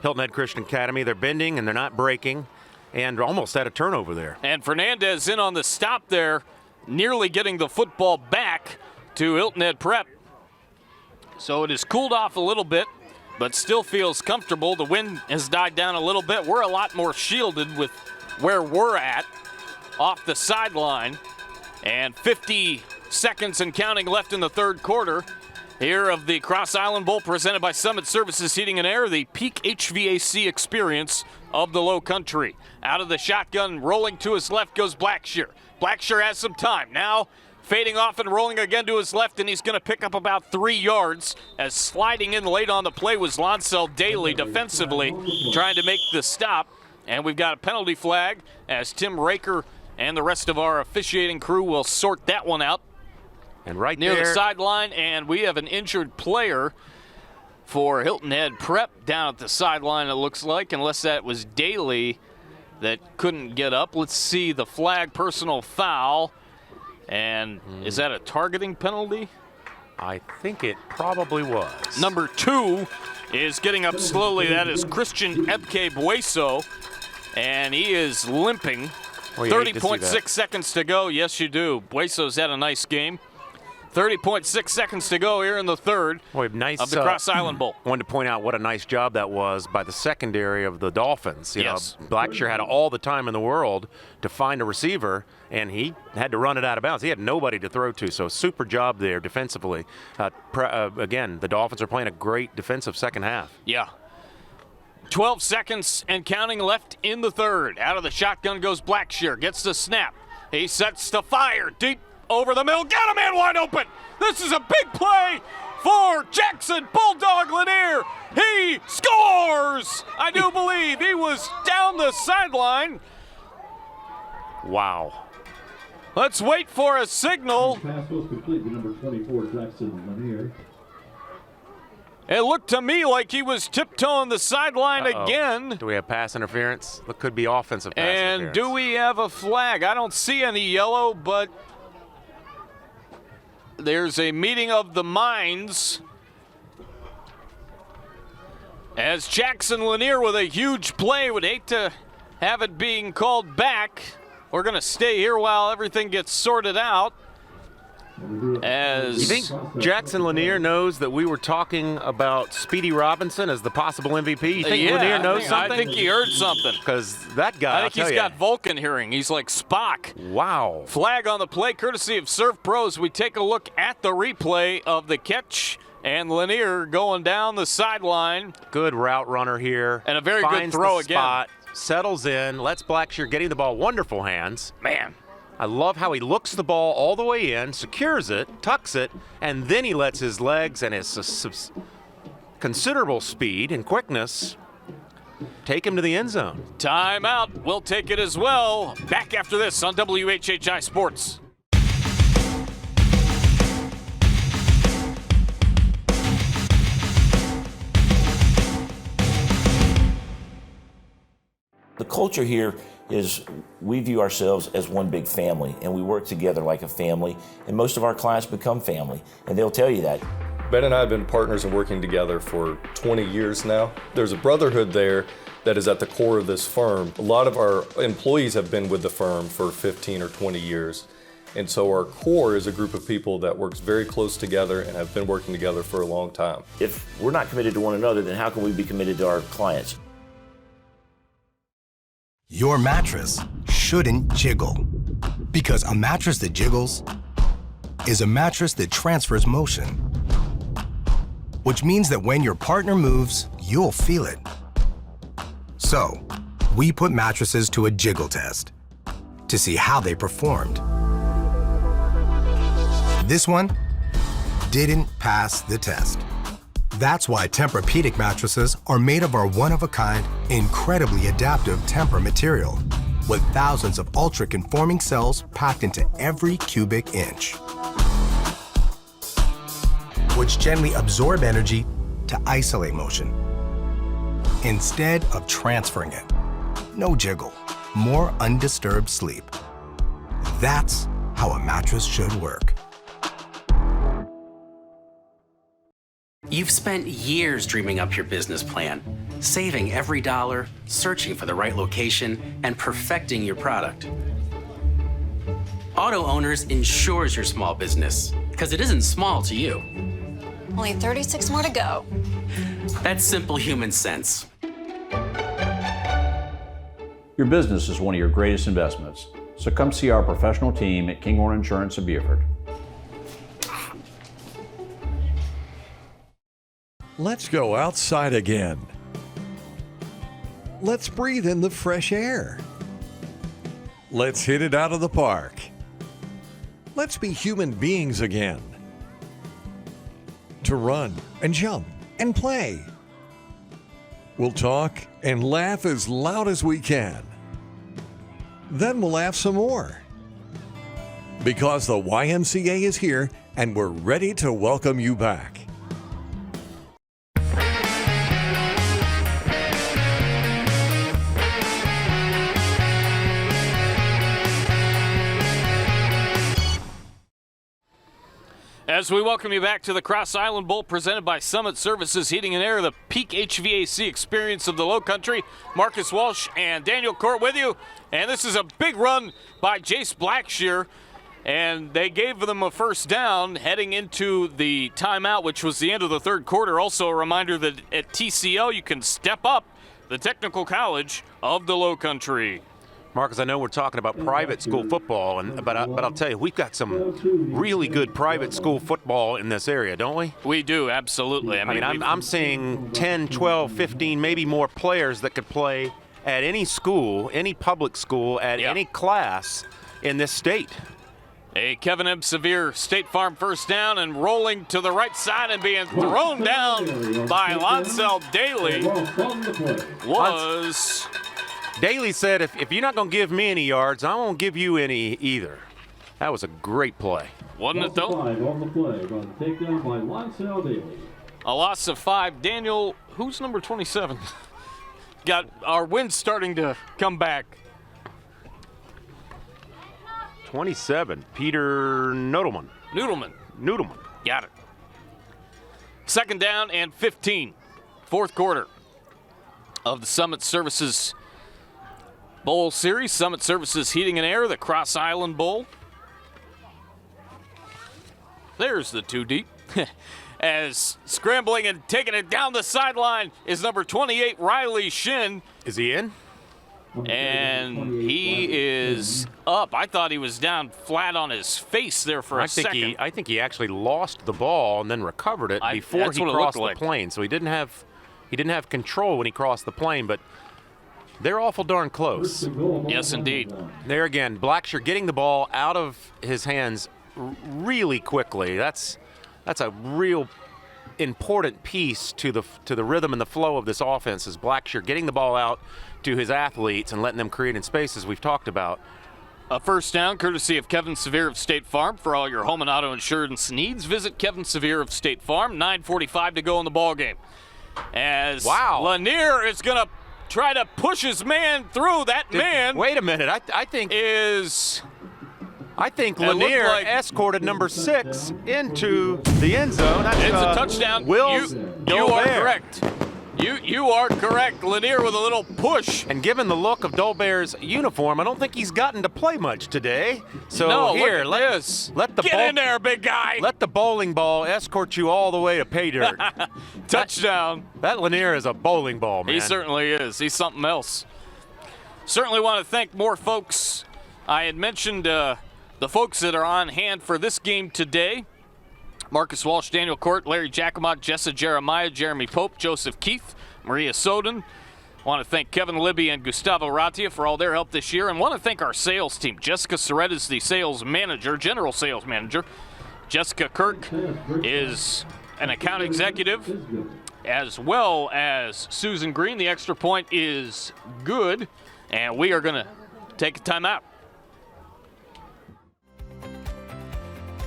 Hilton Head Christian Academy. They're bending and they're not breaking, and almost had a turnover there. And Fernandez in on the stop there, nearly getting the football back to Hilton Head Prep. So it has cooled off a little bit, but still feels comfortable. The wind has died down a little bit. We're a lot more shielded with where we're at off the sideline. And 50 seconds and counting left in the third quarter here of the Cross Island Bowl, presented by Summit Services Heating and Air, the peak HVAC experience of the Lowcountry. Out of the shotgun, rolling to his left goes Blackshear. Blackshear has some time. Now fading off and rolling again to his left, and he's going to pick up about 3 yards, as sliding in late on the play was Lonsell Daly defensively trying to make the stop. And we've got a penalty flag as Tim Raker and the rest of our officiating crew will sort that one out. And right near there, the sideline, and we have an injured player for Hilton Head Prep down at the sideline, it looks like, unless that was Daly that couldn't get up. Let's see the flag, personal foul. And is that a targeting penalty? I think it probably was. Number 2 is getting up slowly. That is Christian Ebke Bueso, and he is limping. Well, you hate to see 30.6 seconds to go. Yes, you do. Bueso's had a nice game. 30.6 seconds to go here in the third of the Cross Island Bowl. Wanted to point out what a nice job that was by the secondary of the Dolphins. You Yes. know, Blackshear had all the time in the world to find a receiver, and he had to run it out of bounds. He had nobody to throw to, so super job there defensively. Again, the Dolphins are playing a great defensive second half. Yeah. 12 seconds and counting left in the third. Out of the shotgun goes Blackshear. Gets the snap. He sets to fire deep over the middle. Got a man wide open. This is a big play for Jackson Bulldog Lanier. He scores! I do believe he was down the sideline. Wow. Let's wait for a signal. Pass was complete to number 24, Jackson Lanier. It looked to me like he was tiptoeing the sideline again. Do we have pass interference? It could be offensive pass And interference. do we have a flag? I don't see any yellow, but there's a meeting of the minds as Jackson Lanier with a huge play. Would hate to have it being called back. We're going to stay here while everything gets sorted out. As You think Jackson Lanier knows that we were talking about Speedy Robinson as the possible MVP? You think Lanier knows something? I think he heard something. Because that guy, I think he's got Vulcan hearing. He's like Spock. Wow. Flag on the play, courtesy of Surf Pros. We take a look at the replay of the catch, and Lanier going down the sideline. Good route runner here. And a very Finds good throw the again. Spot, settles in, lets Blackshear getting the ball. Wonderful hands. Man. I love how he looks the ball all the way in, secures it, tucks it, and then he lets his legs and his considerable speed and quickness take him to the end zone. Timeout. We'll take it as well. Back after this on WHHI Sports. The culture here is we view ourselves as one big family, and we work together like a family, and most of our clients become family, and they'll tell you that. Ben and I have been partners and working together for 20 years now. There's a brotherhood there that is at the core of this firm. A lot of our employees have been with the firm for 15 or 20 years. And so our core is a group of people that works very close together and have been working together for a long time. If we're not committed to one another, then how can we be committed to our clients? Your mattress shouldn't jiggle. Because a mattress that jiggles is a mattress that transfers motion. Which means that when your partner moves, you'll feel it. So, we put mattresses to a jiggle test to see how they performed. This one didn't pass the test. That's why Tempur-Pedic mattresses are made of our one-of-a-kind, incredibly adaptive Tempur material, with thousands of ultra-conforming cells packed into every cubic inch, which gently absorb energy to isolate motion, instead of transferring it. No jiggle, more undisturbed sleep. That's how a mattress should work. You've spent years dreaming up your business plan, saving every dollar, searching for the right location, and perfecting your product. Auto Owners insures your small business, because it isn't small to you. Only 36 more to go. That's simple human sense. Your business is one of your greatest investments, so come see our professional team at Kinghorn Insurance of Beaufort. Let's go outside again. Let's breathe in the fresh air. Let's hit it out of the park. Let's be human beings again. To run and jump and play. We'll talk and laugh as loud as we can. Then we'll laugh some more. Because the YMCA is here and we're ready to welcome you back. As we welcome you back to the Cross Island Bowl presented by Summit Services Heating and Air, the peak HVAC experience of the Lowcountry. Marcus Walsh and Daniel Cort with you. And this is a big run by Jace Blackshear. And they gave them a first down heading into the timeout, which was the end of the third quarter. Also a reminder that at TCL you can step up the technical college of the Lowcountry. Marcus, I know we're talking about private school football, but I'll tell you, we've got some really good private school football in this area, don't we? We do, absolutely. I mean, I'm seeing 10, 12, 15, maybe more players that could play at any school, any public school, at any class in this state. A Kevin M. Sevier State Farm first down and rolling to the right side and being thrown down by Lonsell Daly was... Daly said, if you're not going to give me any yards, I won't give you any either. That was a great play. Wasn't it, though? On the play, takedown by Lonsell Daly. A loss of 5. Daniel, who's number 27? Got our wins starting to come back. 27, Peter Noodleman. Noodleman. Got it. Second down and 15. Fourth quarter of the Summit Services Bowl Series. Summit Services Heating and Air, the Cross Island Bowl. There's the 2 deep. As scrambling and taking it down the sideline is number 28, Riley Shin. Is he in? And he is up. I thought he was down flat on his face there for a second. I think he actually lost the ball and then recovered it before he crossed the plane. So he didn't have control when he crossed the plane, but they're awful darn close. Yes, indeed. There again, Blackshear getting the ball out of his hands really quickly. That's a real important piece to the rhythm and the flow of this offense, is Blackshear getting the ball out to his athletes and letting them create in space, as we've talked about. A first down courtesy of Kevin Sevier of State Farm. For all your home and auto insurance needs, visit Kevin Sevier of State Farm. 9:45 to go in the ball game. As Lanier is going to try to push his man through. Wait a minute. I think Lanier escorted number 6 into the end zone. It's a touchdown. You are correct. You are correct. Lanier with a little push. And given the look of Dolbear's uniform, I don't think he's gotten to play much today. So no, here, get in there, big guy. Let the bowling ball escort you all the way to pay dirt. Touchdown. That Lanier is a bowling ball, man. He certainly is. He's something else. Certainly want to thank more folks. I had mentioned the folks that are on hand for this game today. Marcus Walsh, Daniel Cort, Larry Jacomot, Jessa Jeremiah, Jeremy Pope, Joseph Keith, Maria Soden. Want to thank Kevin Libby and Gustavo Ratia for all their help this year. And want to thank our sales team. Jessica Surrett is the sales manager, general sales manager. Jessica Kirk is an account executive, as well as Susan Green. The extra point is good. And we are going to take a timeout.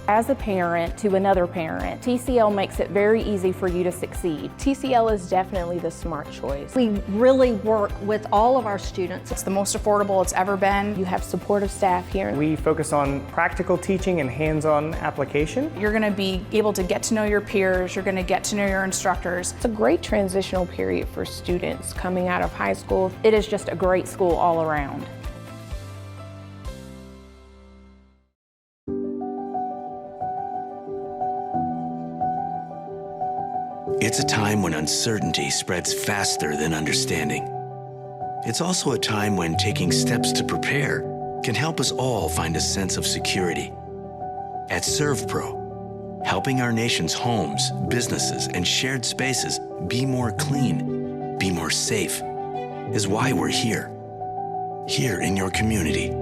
As a parent to another parent, TCL makes it very easy for you to succeed. TCL is definitely the smart choice. We really work with all of our students. It's the most affordable it's ever been. You have supportive staff here. We focus on practical teaching and hands-on application. You're going to be able to get to know your peers. You're going to get to know your instructors. It's a great transitional period for students coming out of high school. It is just a great school all around. It's a time when uncertainty spreads faster than understanding. It's also a time when taking steps to prepare can help us all find a sense of security. At ServPro, helping our nation's homes, businesses, and shared spaces be more clean, be more safe, is why we're here. Here in your community,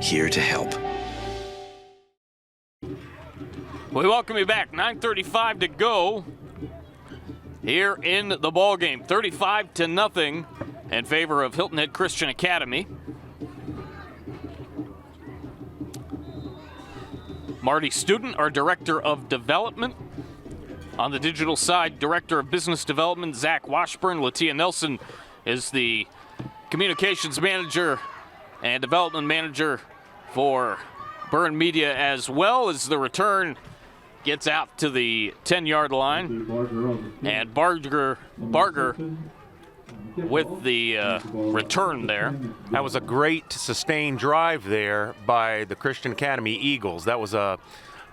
here to help. We welcome you back. 9:35 to go here in the ball game. 35-0 in favor of Hilton Head Christian Academy. Marty Student, our Director of Development. On the digital side, Director of Business Development, Zach Washburn. Latia Nelson is the Communications Manager and Development Manager for Burn Media, as well as the return gets out to the 10-yard line. And Barger with the return there. That was a great sustained drive there by the Christian Academy Eagles. That was a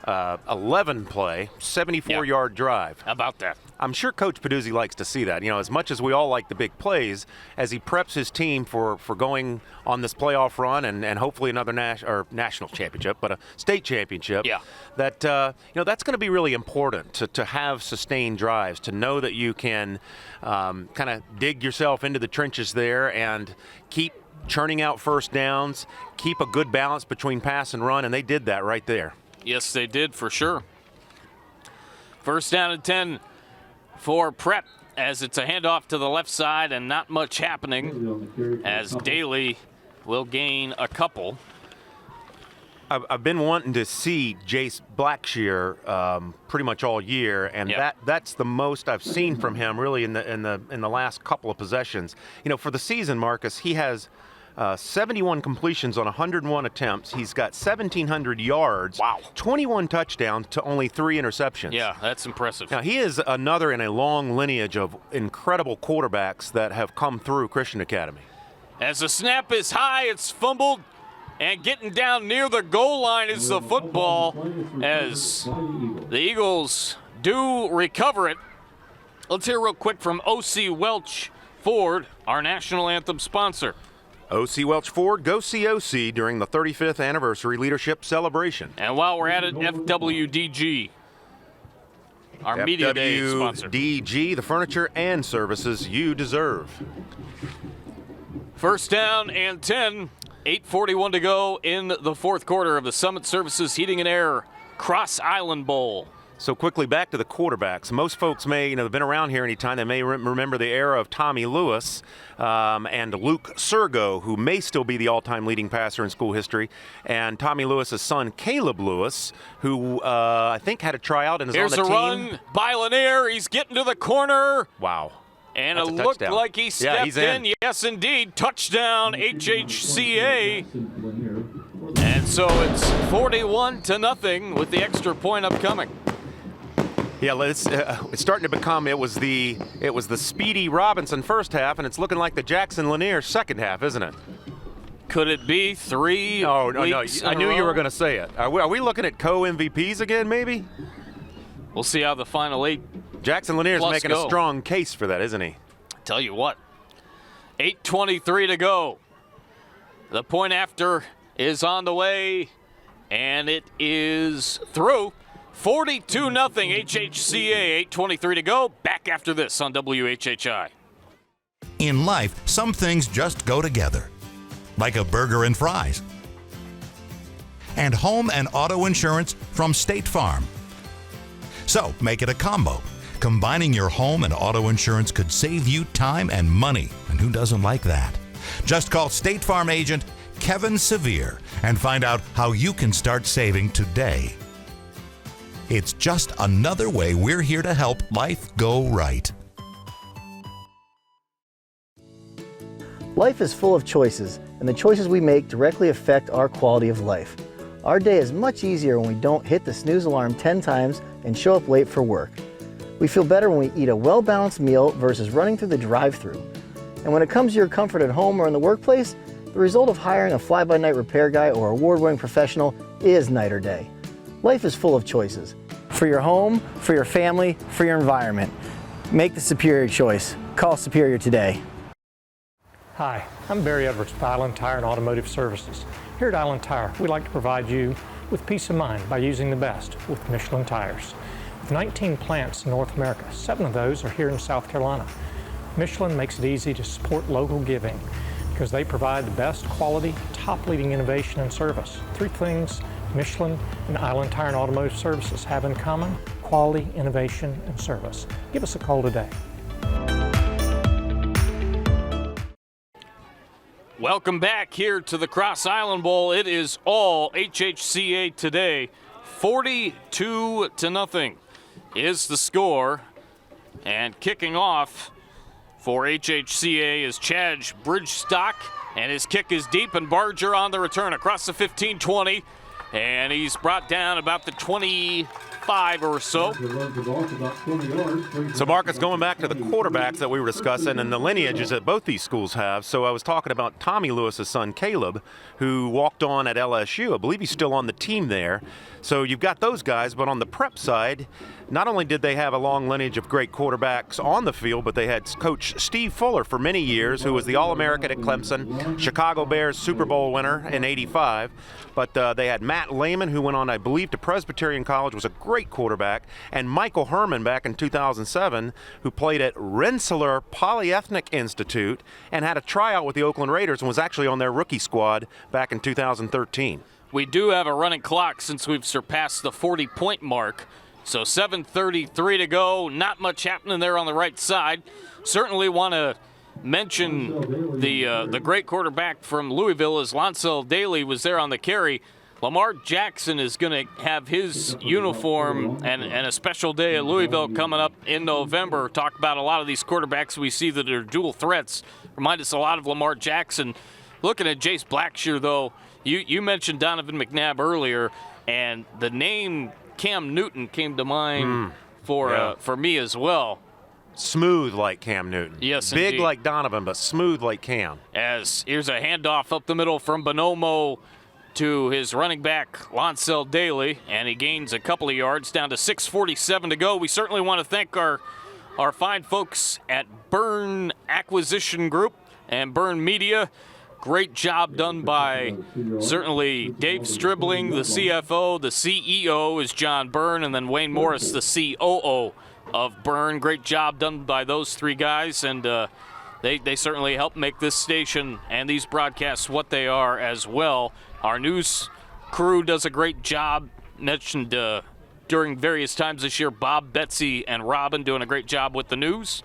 11-play, 74-yard drive. How about that? I'm sure Coach Peduzzi likes to see that. You know, as much as we all like the big plays, as he preps his team for going on this playoff run and hopefully another national championship, but a state championship. Yeah. That that's going to be really important to have sustained drives, to know that you can kind of dig yourself into the trenches there and keep churning out first downs, keep a good balance between pass and run, and they did that right there. Yes, they did for sure. First down and 10 for Prep as it's a handoff to the left side and not much happening as Daly will gain a couple. I've been wanting to see Jace Blackshear pretty much all year, and that's the most I've seen from him really in the last couple of possessions. You know, for the season, Marcus, he has 71 completions on 101 attempts. He's got 1,700 yards. Wow. 21 touchdowns to only 3 interceptions. Yeah, that's impressive. Now, he is another in a long lineage of incredible quarterbacks that have come through Christian Academy. As the snap is high, it's fumbled, and getting down near the goal line is the football as the Eagles do recover it. Let's hear real quick from O.C. Welch Ford, our national anthem sponsor. O.C. Welch Ford, go see O.C. during the 35th anniversary leadership celebration. And while we're at it, FWDG, our Media Day sponsor. FWDG, the furniture and services you deserve. First down and 10, 8:41 to go in the fourth quarter of the Summit Services Heating and Air Cross Island Bowl. So quickly back to the quarterbacks. Most folks may, have been around here any time. They may remember the era of Tommy Lewis and Luke Sergo, who may still be the all-time leading passer in school history, and Tommy Lewis's son, Caleb Lewis, who I think had a tryout and is on the team. Here's a run by Lanier. He's getting to the corner. Wow. And That's it a looked touchdown. like he stepped he's in. Yes, indeed. Touchdown, HHCA. And so it's 41-0 with the extra point upcoming. Yeah, it's starting to become. It was the Speedy Robinson first half, and it's looking like the Jackson Lanier second half, isn't it? Could it be 3 weeks No. I knew you were going to say it. Are we looking at co-MVPs again, maybe? We'll see how the final 8. Jackson Lanier's making a strong case for that, isn't he? Tell you what, 8:23 to go. The point after is on the way, and it is through. 42-0 HHCA, 8:23 to go. Back after this on WHHI. In life, some things just go together, like a burger and fries. And home and auto insurance from State Farm. So make it a combo. Combining your home and auto insurance could save you time and money, and who doesn't like that? Just call State Farm agent Kevin Sevier and find out how you can start saving today. It's just another way we're here to help life go right. Life is full of choices, and the choices we make directly affect our quality of life. Our day is much easier when we don't hit the snooze alarm 10 times and show up late for work. We feel better when we eat a well-balanced meal versus running through the drive-thru. And when it comes to your comfort at home or in the workplace, the result of hiring a fly-by-night repair guy or award-winning professional is night or day. Life is full of choices. For your home, for your family, for your environment. Make the superior choice. Call Superior today. Hi, I'm Barry Edwards with Island Tire and Automotive Services. Here at Island Tire, we like to provide you with peace of mind by using the best with Michelin tires. With 19 plants in North America, 7 of those are here in South Carolina. Michelin makes it easy to support local giving because they provide the best quality, top-leading innovation and service. 3 things Michelin and Island Tire and Automotive Services have in common: quality, innovation, and service. Give us a call today. Welcome back here to the Cross Island Bowl. It is all HHCA today. 42-0 is the score. And kicking off for HHCA is Chad Bridgestock, and his kick is deep, and Barger on the return across the 15-20. And he's brought down about the 25 5 or so. So, Marcus, going back to the quarterbacks that we were discussing and the lineages that both these schools have. So I was talking about Tommy Lewis's son, Caleb, who walked on at LSU. I believe he's still on the team there. So you've got those guys, but on the prep side, not only did they have a long lineage of great quarterbacks on the field, but they had Coach Steve Fuller for many years, who was the All-American at Clemson, Chicago Bears Super Bowl winner in '85. But they had Matt Lehman, who went on, I believe, to Presbyterian College, was a great quarterback, and Michael Herman back in 2007, who played at Rensselaer Polyethnic Institute and had a tryout with the Oakland Raiders and was actually on their rookie squad back in 2013. We do have a running clock since we've surpassed the 40-point mark. So 7:33 to go. Not much happening there on the right side. Certainly want to mention the great quarterback from Louisville, as Lonsell Daly was there on the carry. Lamar Jackson is going to have his uniform and a special day at Louisville coming up in November. Talk about a lot of these quarterbacks we see that are dual threats. Remind us a lot of Lamar Jackson. Looking at Jace Blackshear, though, you mentioned Donovan McNabb earlier, and the name Cam Newton came to mind for me as well. Smooth like Cam Newton. Yes, Big indeed. like Donovan, but smooth like Cam. As here's a handoff up the middle from Bonomo to his running back, Lonsell Daly, and he gains a couple of yards down to 6:47 to go. We certainly want to thank our fine folks at Byrne Acquisition Group and Byrne Media. Great job done by certainly Dave Stribling, the CFO. The CEO is John Byrne, and then Wayne Morris, the COO of Byrne. Great job done by those three guys, and they certainly help make this station and these broadcasts what they are as well. Our news crew does a great job. Mentioned during various times this year, Bob, Betsy, and Robin doing a great job with the news.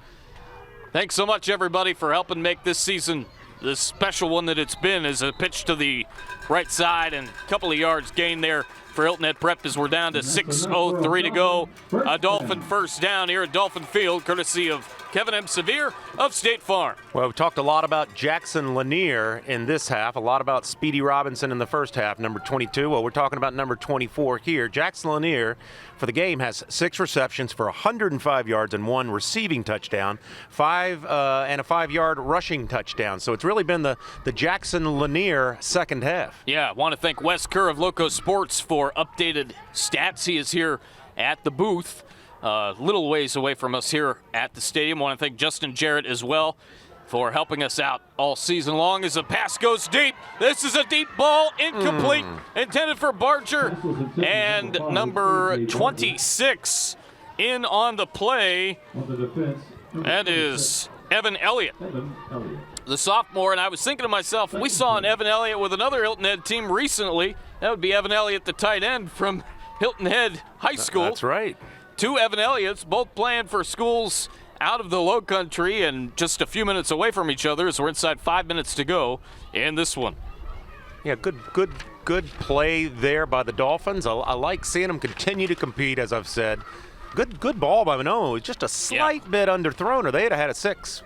Thanks so much, everybody, for helping make this season the special one that it's been. Is a pitch to the right side and a couple of yards gain there for Hilton Head Prep as we're down to 6:03 to go. A Dolphin first down here at Dolphin Field, courtesy of Kevin M. Sevier of State Farm. Well, we talked a lot about Jackson Lanier in this half, a lot about Speedy Robinson in the first half, number 22. Well, we're talking about number 24 here. Jackson Lanier for the game has 6 receptions for 105 yards and 1 receiving touchdown, and a 5-yard rushing touchdown. So it's really been the Jackson Lanier second half. Yeah, I want to thank Wes Kerr of Loco Sports for updated stats. He is here at the booth, little ways away from us here at the stadium. I want to thank Justin Jarrett as well for helping us out all season long as the pass goes deep. This is a deep ball, incomplete, intended for Barger. And number 26 in on the play, that is Evan Elliott, the sophomore. And I was thinking to myself, we saw an Evan Elliott with another Hilton Head team recently. That would be Evan Elliott, the tight end from Hilton Head High School. That's right. 2 Evan Elliott's, both playing for schools out of the Lowcountry and just a few minutes away from each other as we're inside 5 minutes to go in this one. Yeah, good play there by the Dolphins. I like seeing them continue to compete, as I've said. Good ball by Bonomo. Just a slight bit underthrown, or they'd have had a 6.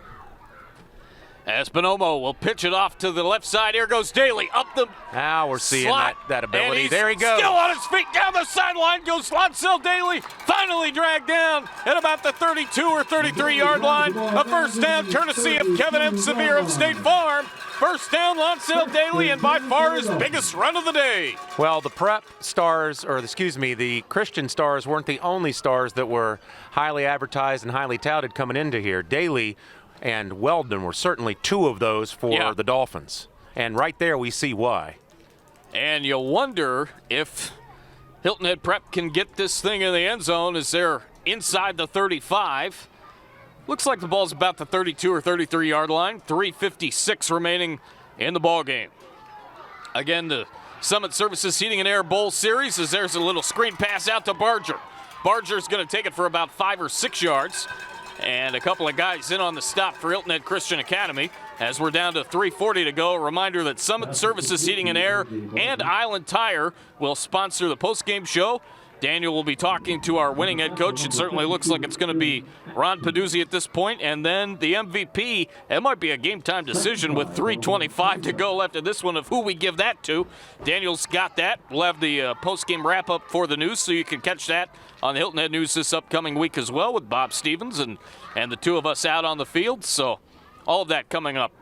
As Bonomo will pitch it off to the left side. Here goes Daly up the Now we're seeing slot, that ability. and There he goes. Still on his feet down the sideline goes Lonsell Daly. Finally dragged down at about the 32 or 33-yard line. A first down courtesy of Kevin M. Sevier of State Farm. First down, Lonsell Daly, and by far his biggest run of the day. Well, the prep stars, the Christian stars weren't the only stars that were highly advertised and highly touted coming into here. Daly and Weldon were certainly 2 of those for the Dolphins. And right there we see why. And you wonder if Hilton Head Prep can get this thing in the end zone as they're inside the 35. Looks like the ball's about the 32 or 33-yard line. 3:56 remaining in the ball game. Again, the Summit Services Heating and Air Bowl Series, as there's a little screen pass out to Barger. Barger's going to take it for about 5 or 6 yards. And a couple of guys in on the stop for Hilton Head Christian Academy as we're down to 3:40 to go. A reminder that Summit Services Heating and Air and Island Tire will sponsor the post-game show Daniel will be talking to our winning head coach. It certainly looks like it's going to be Ron Peduzzi at this point. And then the MVP, it might be a game-time decision with 3:25 to go left in this one of who we give that to. Daniel's got that. We'll have the post-game wrap-up for the news, so you can catch that on the Hilton Head News this upcoming week as well with Bob Stevens and the two of us out on the field. So all of that coming up.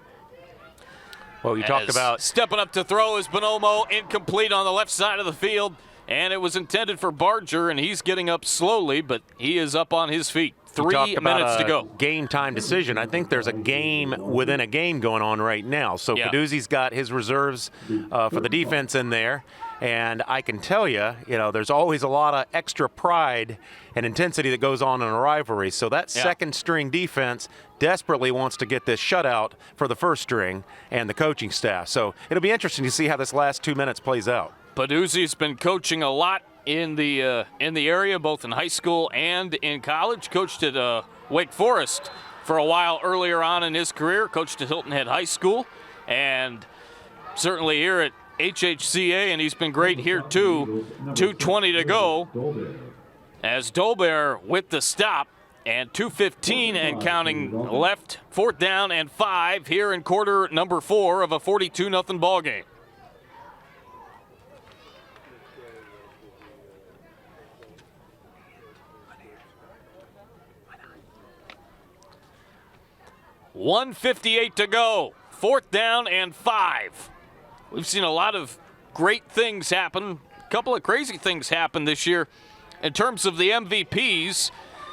Well, you talked about stepping up to throw is Bonomo, incomplete on the left side of the field. And it was intended for Barger, and he's getting up slowly, but he is up on his feet. 3 minutes to go. Game time decision. I think there's a game within a game going on right now. So Peduzzi's got his reserves for the defense in there. And I can tell you, there's always a lot of extra pride and intensity that goes on in a rivalry. So that second string defense desperately wants to get this shutout for the first string and the coaching staff. So it'll be interesting to see how this last 2 minutes plays out. Peduzzi's been coaching a lot in the area, both in high school and in college. Coached at Wake Forest for a while earlier on in his career. Coached at Hilton Head High School, and certainly here at HHCA, and he's been great here too. 2:20 to go as Dolbear with the stop, and 2:15 and counting left. 4th down and 5 here in quarter number 4 of a 42-0 ball game. $1:58 to go. 4th down and 5. We've seen a lot of great things happen. A couple of crazy things happen this year in terms of the MVPs.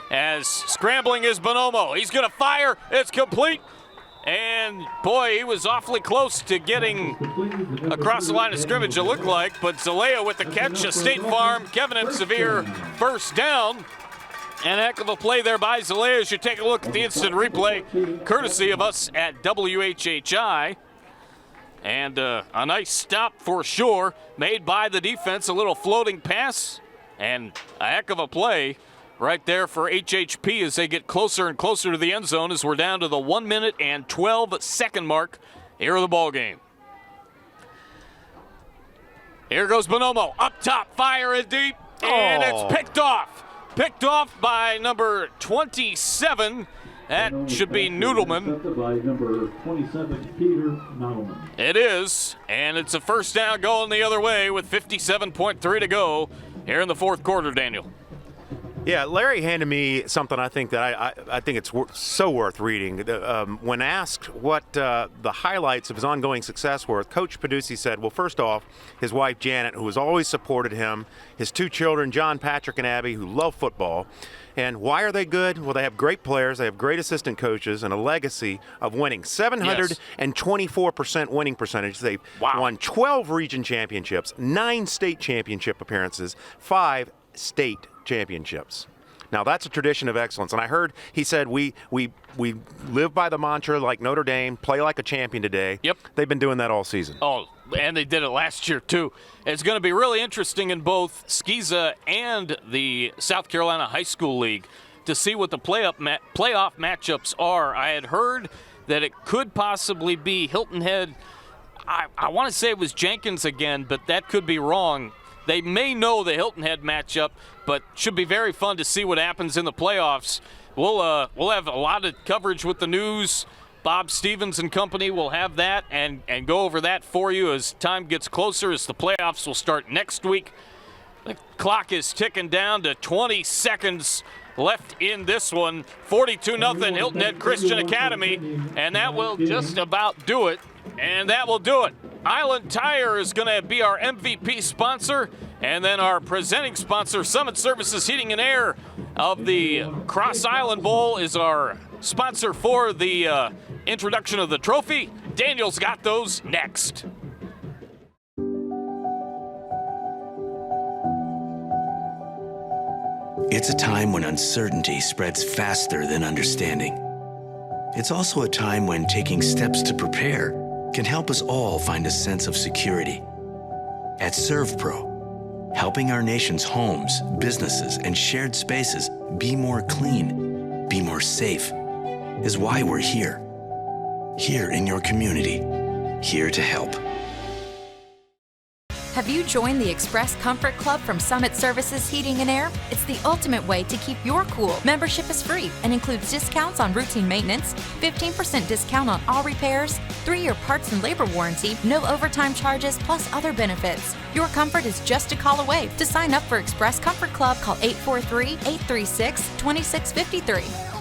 As scrambling is Bonomo. He's going to fire. It's complete. And, boy, he was awfully close to getting across the line of scrimmage, it looked like. But Zalea with the catch. A State Farm, Kevin and Severe first down. And a heck of a play there by Zalea as you take a look at the instant replay, courtesy of us at WHHI. And a nice stop for sure, made by the defense. A little floating pass, and a heck of a play right there for HHP as they get closer and closer to the end zone as we're down to the 1 minute and 12-second mark here of the ball game. Here goes Bonomo, up top, fire it deep, and it's picked off. Picked off by number 27. That should be Noodleman. By number 27, Peter Noodleman. It is, and it's a first down going the other way with 57.3 to go here in the 4th quarter, Daniel. Yeah, Larry handed me something I think that I think it's so worth reading. When asked what the highlights of his ongoing success were, Coach Peduzzi said, well, first off, his wife Janet, who has always supported him, his 2 children, John, Patrick, and Abby, who love football. And why are they good? Well, they have great players, they have great assistant coaches, and a legacy of winning. 724% winning percentage. They've won 12 region championships, 9 state championship appearances, 5 state championships. Now that's a tradition of excellence. And I heard he said we live by the mantra like Notre Dame, play like a champion today. Yep. They've been doing that all season. Oh, and they did it last year too. It's going to be really interesting in both Skeeza and the South Carolina High School League to see what the playoff matchups are. I had heard that it could possibly be Hilton Head. I want to say it was Jenkins again, but that could be wrong. They may know the Hilton Head matchup, but should be very fun to see what happens in the playoffs. We'll have a lot of coverage with the news. Bob Stevens and company will have that and go over that for you as time gets closer, as the playoffs will start next week. The clock is ticking down to 20 seconds left in this one. 42-0 Hilton Head Christian Academy, and that will just about do it. And that will do it. Island Tire is going to be our MVP sponsor, and then our presenting sponsor, Summit Services Heating and Air of the Cross Island Bowl, is our sponsor for the introduction of the trophy. Daniel's got those next. It's a time when uncertainty spreads faster than understanding. It's also a time when taking steps to prepare can help us all find a sense of security. At ServPro, helping our nation's homes, businesses, and shared spaces be more clean, be more safe, is why we're here. Here in your community, here to help. Have you joined the Express Comfort Club from Summit Services Heating and Air? It's the ultimate way to keep your cool. Membership is free and includes discounts on routine maintenance, 15% discount on all repairs, 3-year parts and labor warranty, no overtime charges, plus other benefits. Your comfort is just a call away. To sign up for Express Comfort Club, call 843-836-2653.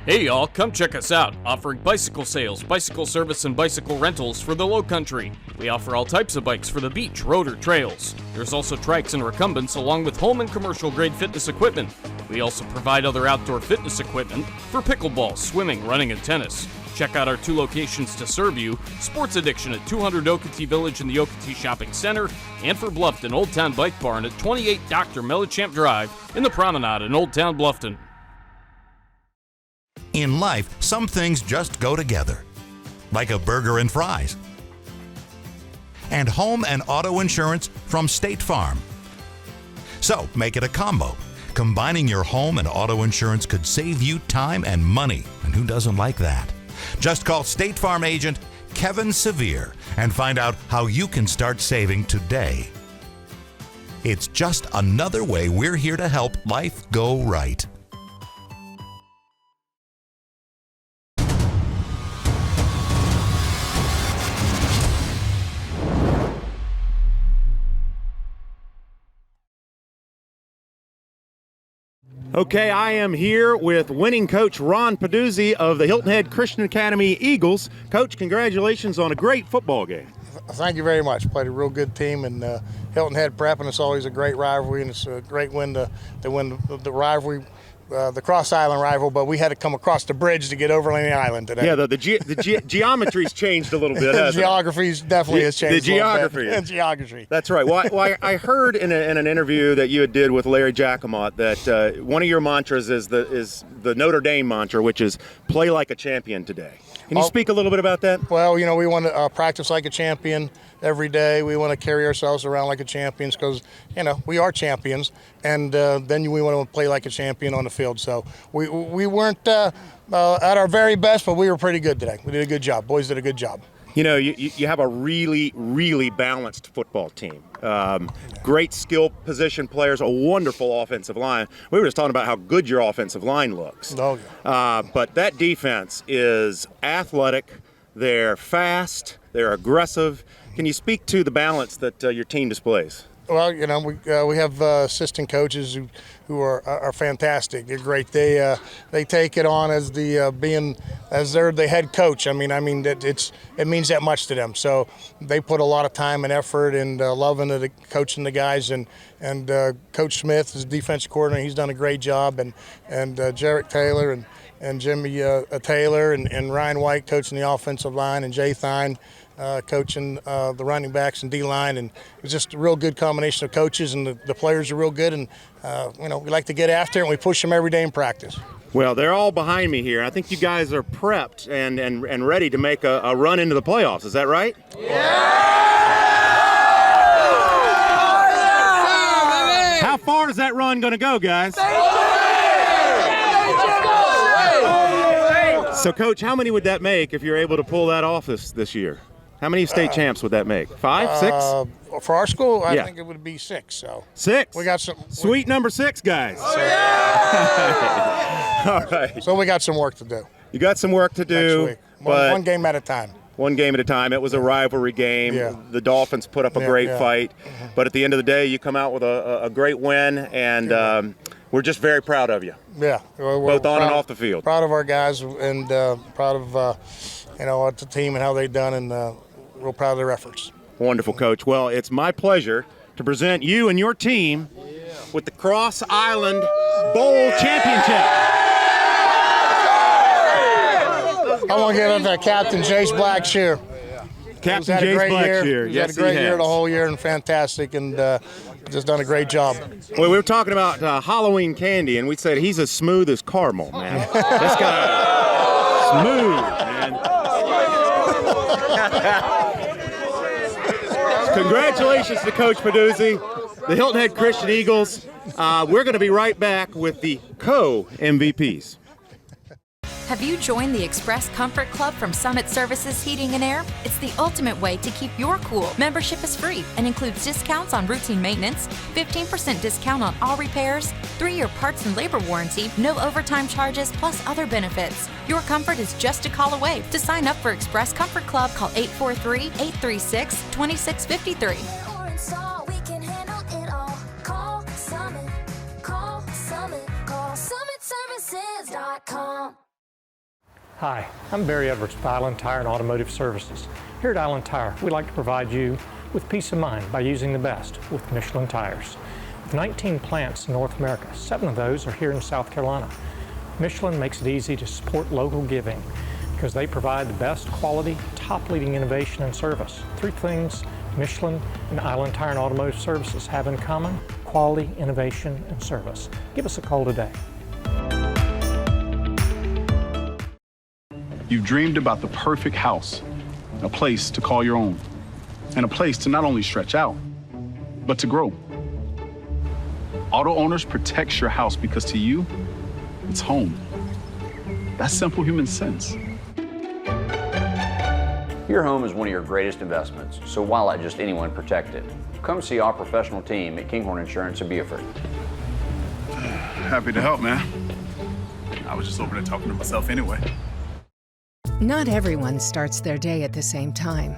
Hey y'all, come check us out, offering bicycle sales, bicycle service, and bicycle rentals for the Lowcountry. We offer all types of bikes for the beach, road, or trails. There's also trikes and recumbents, along with home and commercial grade fitness equipment. We also provide other outdoor fitness equipment for pickleball, swimming, running, and tennis. Check out our 2 locations to serve you: Sports Addiction at 200 Okatee Village in the Okatee Shopping Center, and for Bluffton, Old Town Bike Barn at 28 Dr. Mellichamp Drive in the Promenade in Old Town Bluffton. In life, some things just go together, like a burger and fries. And home and auto insurance from State Farm. So make it a combo. Combining your home and auto insurance could save you time and money, and who doesn't like that? Just call State Farm agent Kevin Sevier and find out how you can start saving today. It's just another way we're here to help life go right. Okay, I am here with winning coach Ron Peduzzi of the Hilton Head Christian Academy Eagles. Coach, congratulations on a great football game. Thank you very much. Played a real good team, and Hilton Head Prep, and it's always a great rivalry, and it's a great win to win the rivalry, the Cross Island rival, but we had to come across the bridge to get over Laney Island today. Yeah, the geometry's changed a little bit, hasn't it? Geography's definitely has changed. The geography. Geography. That's right. Well, I heard in an interview that you did with Larry Jacomot that one of your mantras is the Notre Dame mantra, which is play like a champion today. Can you speak a little bit about that? Well, you know, we want to practice like a champion every day. We want to carry ourselves around like a champions because, you know, we are champions. And then we want to play like a champion on the field. So we weren't at our very best, but we were pretty good today. We did a good job. Boys did a good job. You know, you have a really, really balanced football team. Great skill position players, a wonderful offensive line. We were just talking about how good your offensive line looks. Oh, yeah. But that defense is athletic. They're fast. They're aggressive. Can you speak to the balance that your team displays? Well, you know, we have assistant coaches who are fantastic. They're great. They take it on as they're the head coach. I mean it means that much to them. So they put a lot of time and effort and love into coaching the guys. And Coach Smith is defensive coordinator. He's done a great job. And Jarrett Taylor and Jimmy Taylor and Ryan White coaching the offensive line, and Jay Thine coaching the running backs and D-line, and it's just a real good combination of coaches, and the players are real good, and you know, we like to get after it, and we push them every day in practice. Well, they're all behind me here. I think you guys are prepped and ready to make a run into the playoffs. Is that right? Yeah! How far is that run going to go, guys? So, Coach, how many would that make if you're able to pull that off this year? How many state champs would that make? 5, 6? For our school, I think it would be 6. So 6? We got some sweet number 6, guys. Oh, yeah! All right. So we got some work to do. You got some work to do. Next week. One game at a time. One game at a time. It was a rivalry game. Yeah. The Dolphins put up a great fight. But at the end of the day, you come out with a great win, and we're just very proud of you. Yeah. We're both on and off the field. Proud of our guys, and proud of the team and how they've done, and real proud of their efforts. Wonderful, Coach. Well, it's my pleasure to present you and your team with the Cross Island Bowl Championship. I want to give it to Captain Jace Blackshear. Captain Jace Blackshear. He's had a great year the whole year, and fantastic, and just done a great job. Well, we were talking about Halloween candy, and we said he's as smooth as caramel, man. This guy, smooth, man. Congratulations to Coach Peduzzi, the Hilton Head Christian Eagles. We're going to be right back with the co-MVPs. Have you joined the Express Comfort Club from Summit Services Heating and Air? It's the ultimate way to keep your cool. Membership is free and includes discounts on routine maintenance, 15% discount on all repairs, 3-year parts and labor warranty, no overtime charges, plus other benefits. Your comfort is just a call away. To sign up for Express Comfort Club, call 843-836-2653. Hi, I'm Barry Edwards with Island Tire and Automotive Services. Here at Island Tire, we like to provide you with peace of mind by using the best with Michelin tires. With 19 plants in North America, 7 of those are here in South Carolina. Michelin makes it easy to support local giving because they provide the best quality, top-leading innovation and service. 3 things Michelin and Island Tire and Automotive Services have in common: quality, innovation, and service. Give us a call today. You've dreamed about the perfect house, a place to call your own, and a place to not only stretch out, but to grow. Auto Owners protects your house because to you, it's home. That's simple human sense. Your home is one of your greatest investments, so why let just anyone protect it? Come see our professional team at Kinghorn Insurance of Beaufort. Happy to help, man. I was just over there talking to myself anyway. Not everyone starts their day at the same time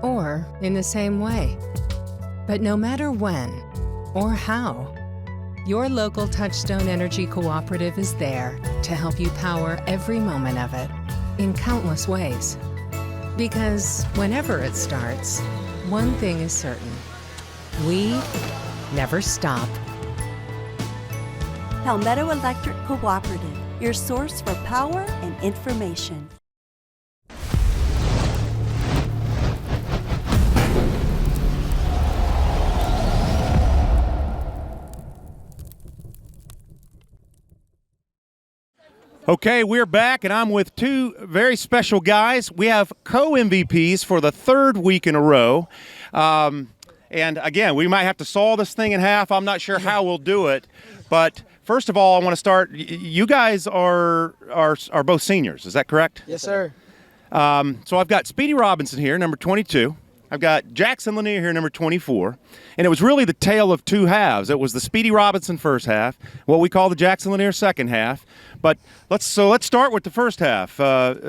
or in the same way. But no matter when or how, your local Touchstone Energy Cooperative is there to help you power every moment of it in countless ways. Because whenever it starts, one thing is certain: we never stop. Palmetto Electric Cooperative, your source for power and information. Okay, we're back, and I'm with 2 very special guys. We have co-MVPs for the 3rd week in a row. And again, we might have to saw this thing in half. I'm not sure how we'll do it. But first of all, I want to start. You guys are both seniors, is that correct? Yes, sir. So I've got Speedy Robinson here, number 22. I've got Jackson Lanier here, number 24. And it was really the tale of 2 halves. It was the Speedy Robinson first half, what we call the Jackson Lanier second half. But let's start with the first half.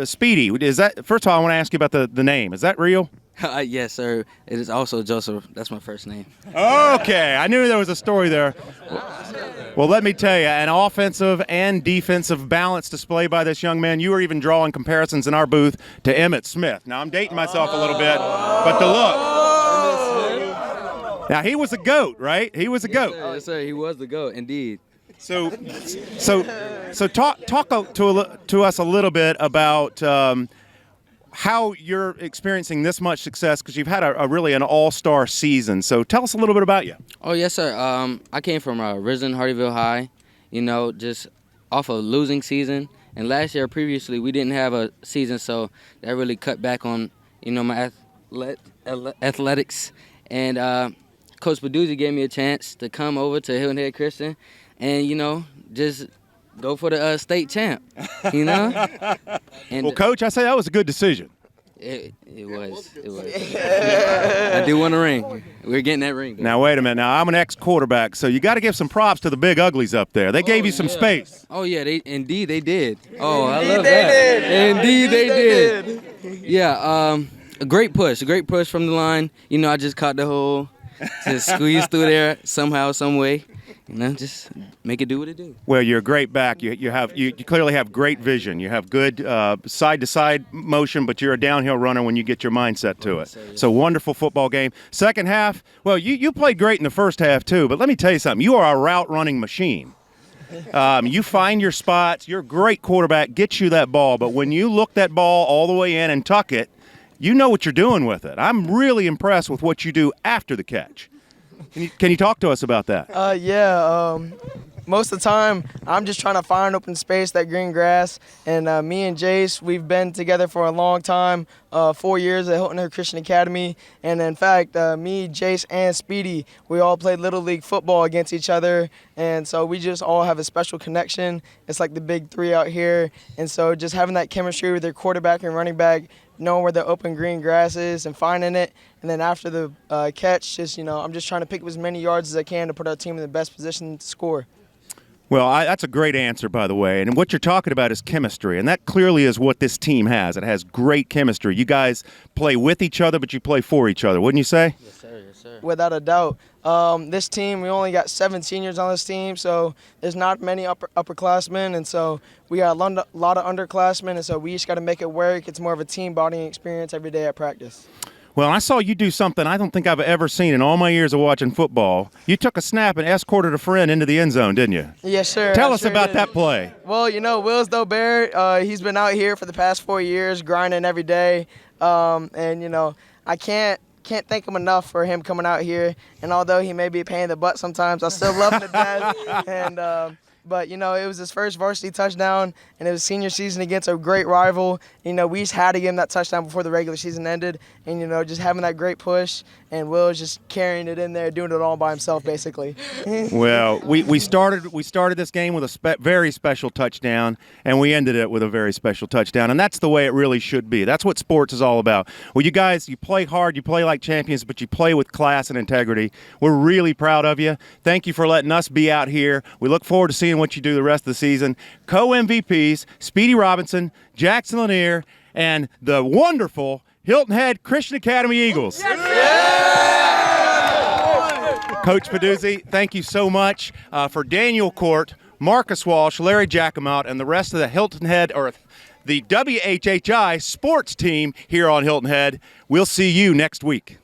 Speedy, is that, first of all, I want to ask you about the name. Is that real? Yes, sir. It is also Joseph. That's my first name. Okay, I knew there was a story there. Well, let me tell you, an offensive and defensive balance display by this young man. You were even drawing comparisons in our booth to Emmitt Smith. Now, I'm dating myself a little bit, but the look. Now, he was a GOAT, right? He was a GOAT. Yes, sir. He was the GOAT, indeed. So talk to us a little bit about how you're experiencing this much success, because you've had a really an all-star season. So tell us a little bit about you. Oh, yes, sir. I came from Risen Hardyville High, just off a losing season. And last year, previously, we didn't have a season, so that really cut back on, my athletics. And Coach Baduzzi gave me a chance to come over to Hilton Head Christian and, just go for the state champ, And, well, Coach, I say that was a good decision. It was. I do want a ring. We're getting that ring. Now, wait a minute. Now, I'm an ex-quarterback, so you got to give some props to the big uglies up there. They gave you some space. Oh, yeah, indeed they did. Oh, I love that. Indeed they did. Yeah, a great push from the line. I just caught the hole, just squeezed through there somehow, some way. Just make it do what it do. Well, you're a great back. You clearly have great vision. You have good side-to-side motion, but you're a downhill runner when you get your mindset to it. So wonderful football game. Second half, well, you played great in the first half too, but let me tell you something. You are a route-running machine. You find your spots. You're a great quarterback. Get you that ball, but when you look that ball all the way in and tuck it, you know what you're doing with it. I'm really impressed with what you do after the catch. Can you talk to us about that? most of the time, I'm just trying to find open space, that green grass. And me and Jace, we've been together for a long time, 4 years at Hilton Christian Academy. And in fact, me, Jace, and Speedy, we all played Little League football against each other. And so we just all have a special connection. It's like the big three out here. And so just having that chemistry with their quarterback and running back, knowing where the open green grass is and finding it. And then after the catch, just, I'm just trying to pick up as many yards as I can to put our team in the best position to score. Well, that's a great answer, by the way. And what you're talking about is chemistry, and that clearly is what this team has. It has great chemistry. You guys play with each other, but you play for each other, wouldn't you say? Yes, sir. Yes, sir. Without a doubt. This team, we only got 7 seniors on this team, so there's not many upperclassmen, and so we got a lot of underclassmen, and so we just got to make it work. It's more of a team bonding experience every day at practice. Well, I saw you do something I don't think I've ever seen in all my years of watching football. You took a snap and escorted a friend into the end zone, didn't you? Yes, sir. Tell us about that play. Well, Will's Dobert, he's been out here for the past 4 years, grinding every day. And, I can't thank him enough for him coming out here. And although he may be a pain in the butt sometimes, I still love him to death. And, but, it was his first varsity touchdown, and it was senior season against a great rival. We just had to give him that touchdown before the regular season ended. And, just having that great push, and Will was just carrying it in there, doing it all by himself, basically. Well, we started this game with a very special touchdown, and we ended it with a very special touchdown. And that's the way it really should be. That's what sports is all about. Well, you guys, you play hard, you play like champions, but you play with class and integrity. We're really proud of you. Thank you for letting us be out here. We look forward to seeing what you do the rest of the season. Co-MVPs, Speedy Robinson, Jackson Lanier, and the wonderful Hilton Head Christian Academy Eagles. Coach Peduzzi, thank you so much. For Daniel Cort, Marcus Walsh, Larry Jackamot, and the rest of the Hilton Head, or the WHHI sports team here on Hilton Head, we'll see you next week.